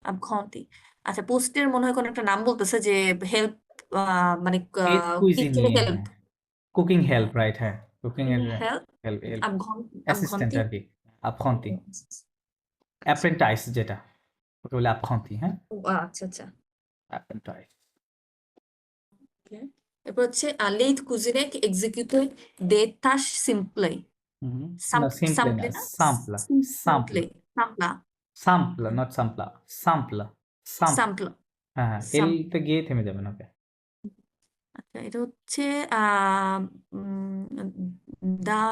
S2: আবঘন্তি। আচ্ছা, পোস্টের মনে হয় কোন একটা নাম বলতেছে যে হেল্প মানে
S1: কুইজিনে
S2: হেল্প
S1: কুকিং হেল্প রাইট হ্যাঁ কুকিং এর
S2: হেল্প
S1: হেল্প অ্যাসিস্ট্যান্ট
S2: আবঘন্তি
S1: আর কি আপখন্তি অ্যাপ্রেন্টাইস যেটা ওকে বলে আপখন্তি হ্যাঁ
S2: আচ্ছা আচ্ছা।
S1: অ্যাপ্রেন্টাইস
S2: এরপর হচ্ছে লেইথ কুজিনেক এক্সিকিউটিভ দে তাস সিম্পলে
S1: simple
S2: না
S1: sampla not sampla
S2: সাম্পল।
S1: হ্যাঁ হ্যাঁ এল তে গিয়ে থেমে যাবেন ওকে
S2: আচ্ছা, এটা হচ্ছে দা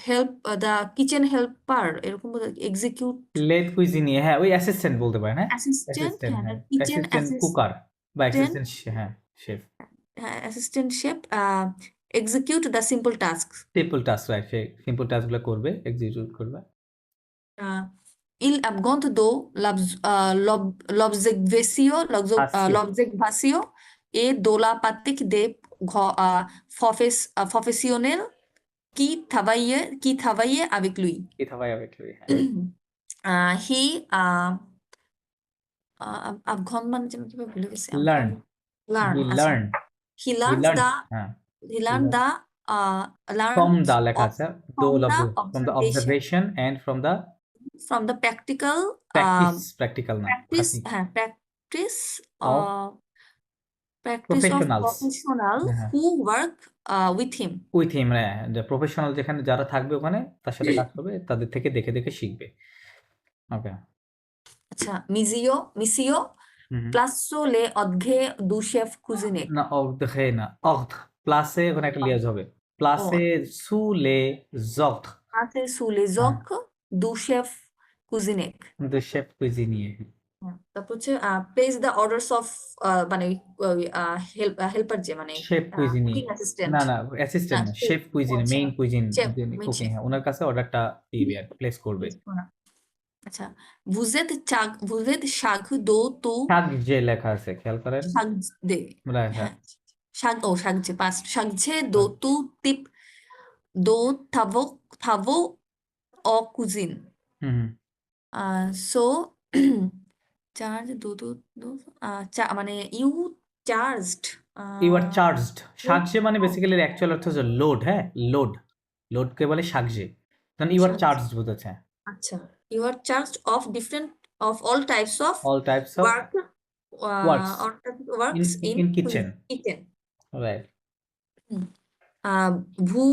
S2: হেল্প দা কিচেন হেল্পার এরকম এক্সিকিউট
S1: লেট কুইজিনিয়ে হ্যাঁ ওই অ্যাসিস্ট্যান্ট বলতে পারেন হ্যাঁ
S2: অ্যাসিস্ট্যান্ট,
S1: অ্যাসিস্ট্যান্ট
S2: হ্যাঁ,
S1: হ্যাঁ
S2: কিচেন
S1: অ্যাসিস্ট্যান্ট কুকার বা অ্যাসিস্ট্যান্ট হ্যাঁ শেফ
S2: হ্যাঁ, assistant chef execute the simple task.
S1: Simple task right সে সিম্পল টাস্কগুলো করবে এক্সিকিউট করবে
S2: Il abgondo l'observation et de la pratique des professionnels qui travaillaient avec lui.
S1: কি থাবাই avec lui
S2: He abgond মানে যেন কিভাবে ভুলে গেছি
S1: learn we
S2: আচ্ছা।
S1: learn
S2: He learned
S1: হ্যাঁ
S2: from
S1: the লেখা আছে from the
S2: observation
S1: observation and from the
S2: practical
S1: practical না
S2: practice
S1: Of
S2: of
S1: professionals.
S2: professional
S1: হ্যাঁ।
S2: who work with him.
S1: With him যে প্রফেশনাল যেখানে যারা থাকবে ওখানে তার সাথে কাজ করবে তাদের থেকে দেখে দেখে শিখবে ওকে
S2: আচ্ছা, মিসিও
S1: হুম
S2: প্লাসো লে অর্ধে দু শেফ কুজিনেক।
S1: না অর্ধে না অর্ধ প্লাসে ওখানে একটা লিয়াজ হবে
S2: ও
S1: প্লাসে সুলে জর্দ
S2: প্লাসে সু লে
S1: হ্যাঁ
S2: জক দু শেফ কুজিনেক।
S1: দ্য শেফ কুইজিনিয়ে
S2: তারপর হচ্ছে প্লেস দ্য অর্ডারস অফ মানে হেল্পার যে মানে
S1: শেফ কুইজিনি
S2: কুকিং অ্যাসিস্ট্যান্ট
S1: না না
S2: না
S1: অ্যাসিস্ট্যান্ট না
S2: শেফ।
S1: শেফ কুইজিন
S2: আচ্ছা,
S1: মেইন কুইজিন
S2: শেফ
S1: যিনি
S2: মেন
S1: কুকিং
S2: শেফ।
S1: হ্যাঁ ওনার কাছে অর্ডারটা দিবে আর প্লেস করবে
S2: আচ্ছা, vous êtes chaque দো তো
S1: শাক যে লেখা আছে খেয়াল করেন
S2: শাক দে
S1: রাইট হ্যাঁ
S2: হ্যাঁ শাক যে পাস শাক যে দো তো টিপ দো থাভো অ কুজিন
S1: হুম
S2: সো চার্জ দো মানে you charged
S1: you are charged শাকজে মানে বেসিক্যালি অ্যাকচুয়াল অর্থ হচ্ছে লোড হ্যাঁ লোডকে বলে শাকজে কারণ ইউ আর চার্জড বোঝাচ্ছে
S2: আচ্ছা you are charged of different of all types of
S1: all types of
S2: work
S1: works
S2: works
S1: in
S2: in
S1: kitchen
S2: kitchen.
S1: Right
S2: vous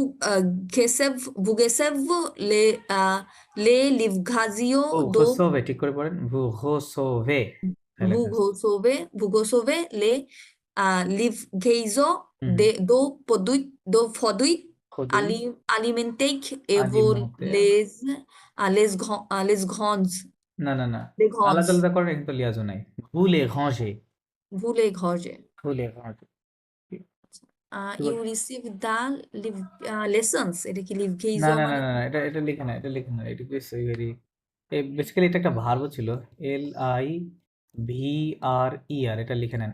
S2: les livraisons
S1: ও
S2: de
S1: হোসোভে ঠিক করে পড়েন ভু হোসোভে
S2: vous recevez les livraisons
S1: হুম
S2: de produits
S1: খুবই
S2: alimentaires et vous les grands
S1: না না না
S2: les grands
S1: আলাদা আলাদা করেন কিন্তু লিয়াজও নাই ভুলে ঘষে
S2: vous les grands
S1: ভুলে ঘষে
S2: you receive the lessons এটা কি
S1: না
S2: livraison
S1: না না
S2: মানে
S1: না না, এটা লিখে না এটা ভেরি বেসিক্যালি এটা একটা ভার্ব ছিল LIVRER এটা লিখে নেন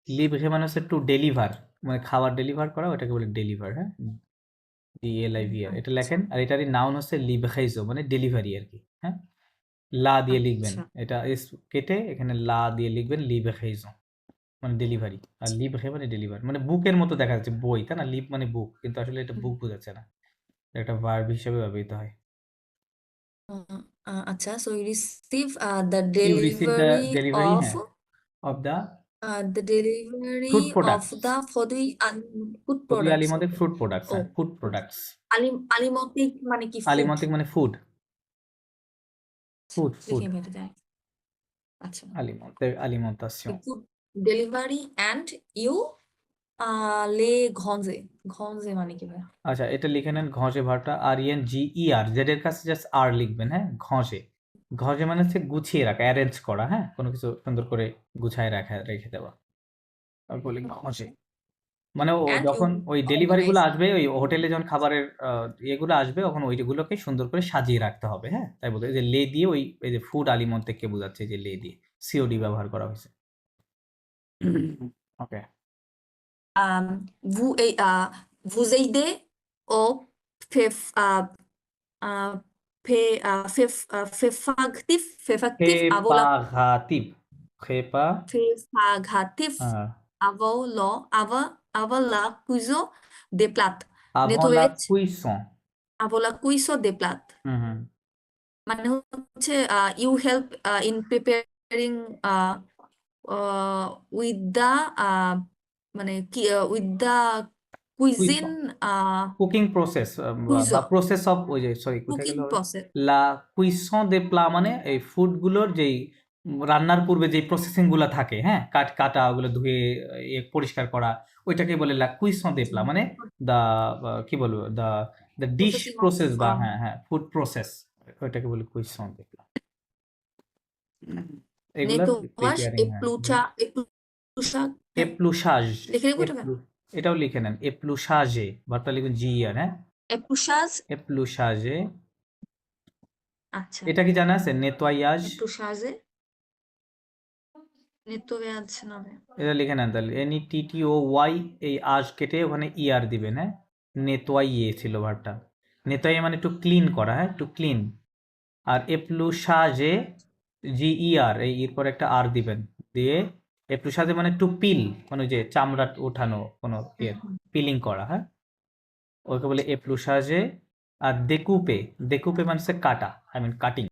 S1: লিভঘে মানে হচ্ছে টু ডেলিভার মানে খাবার ডেলিভার করা ওটাকে বলে ডেলিভার হ্যাঁ DLIVR এটা লেখেন আর এটারই নাউন হচ্ছে লিভঘেইজো মানে ডেলিভারি আর কি হ্যাঁ লা দিয়ে লিখবেন
S2: আচ্ছা
S1: এটা এস কেটে এখানে লা দিয়ে লিখবেন লিভঘেইজো মানে ডেলিভারি আর লিভঘে মানে ডেলিভার মানে বুকের মতো দেখা যাচ্ছে বই তাই না লিভ মানে বুক কিন্তু আসলে এটা বুক বোঝাচ্ছে না একটা ভার্ব হিসেবে ব্যবহৃত হয়
S2: আচ্ছা so you receive the
S1: You receive the
S2: delivery
S1: delivery
S2: of
S1: of the
S2: the delivery
S1: food
S2: of
S1: products.
S2: the produit food
S1: Kodi
S2: products
S1: Alimotic fruit products,
S2: O
S1: food products.
S2: আলিমন্তিক মানে কি ফুড
S1: Alimotic মানে food, food.
S2: দেখে ভেবে যায় আচ্ছা
S1: Alimentation.
S2: food delivery and you লে ঘঞ্জে মানে কি ভাই
S1: আচ্ছা এটা লিখে নেন ঘষে ভার্বটা RENGER জেড এর কাছে জাস্ট আর লিখবেন হ্যাঁ ঘষে মানে হচ্ছে গুছিয়ে রাখা অ্যারেঞ্জ করা হ্যাঁ কোনো কিছু সুন্দর করে গুছায় রেখে দেওয়া আর বলি ঘষে মানে ও
S2: and
S1: যখন
S2: you
S1: ওই ডেলিভারি গুলো
S2: organize
S1: আসবে ওই হোটেলে যখন খাবারের ইয়েগুলো আসবে তখন ওইগুলোকে সুন্দর করে সাজিয়ে রাখতে হবে হ্যাঁ তাই বলতে এই যে লে দিয়ে ওই এই যে ফুড আলিমন্তেকে বোঝাচ্ছে যে লে দিয়ে COD ব্যবহার করা হয়েছে ওকে
S2: vous aider au fefagatif
S1: Préparatif.
S2: fefagatif avant la cuisson des plats
S1: Avant la
S2: nettoyage
S1: cuisson.
S2: avant la cuisson des plats মানে হচ্ছে you help in preparing with the মানে কি with the cuisine
S1: cooking process বা
S2: cuisson
S1: প্রসেস অফ ওই যে সরি কোথায়
S2: cooking
S1: গেল
S2: process
S1: লা কুইসন দে প্লা মানে এই ফুডগুলোর যেই রান্নার পূর্বে যে প্রসেসিং গুলো থাকে হ্যাঁ কাটা ওগুলো ধুয়ে পরিষ্কার করা ওইটাকে বলে লা কুইসন দে প্লা মানে দা কি বলবো দা ডিশ
S2: processing of
S1: প্রসেস বা হ্যাঁ ফুড প্রসেস ওইটাকে বলে কুইসন দে প্লা এগুলা
S2: nettoyage
S1: প্রিপেয়ারিং হ্যাঁ এপ্লুশাজ
S2: লিখে নেবো এটা
S1: এটাও লিখে নেন এপ্লুশাজে ভার্বটা লিখুন GER হ্যাঁ
S2: epluchage
S1: এপ্লুশাজে
S2: আচ্ছা
S1: এটা কি জানা আছে নেতোয়াজ
S2: epluchage nettoyage না ভাই
S1: এটা লিখে নেন তাহলে NETTOY এই আজ কেটে ওখানে ER দিবেন হ্যাঁ নেতোয়াইয়ে ছিল ভার্বটা নেতোয়াইয়ে মানে একটু ক্লিন করা হ্যাঁ একটু ক্লিন আর এপ্লুশাজে GER এই এর পর একটা আর দিবেন দিয়ে এপ্লুশাজে মানে টু পিল মানে যে চামড়া ওঠানো কোনো পিলিং করা হ্যাঁ ওকে বলে এপ্লুশাজে আর দেকুপে মানে হচ্ছে কাটা কাটিং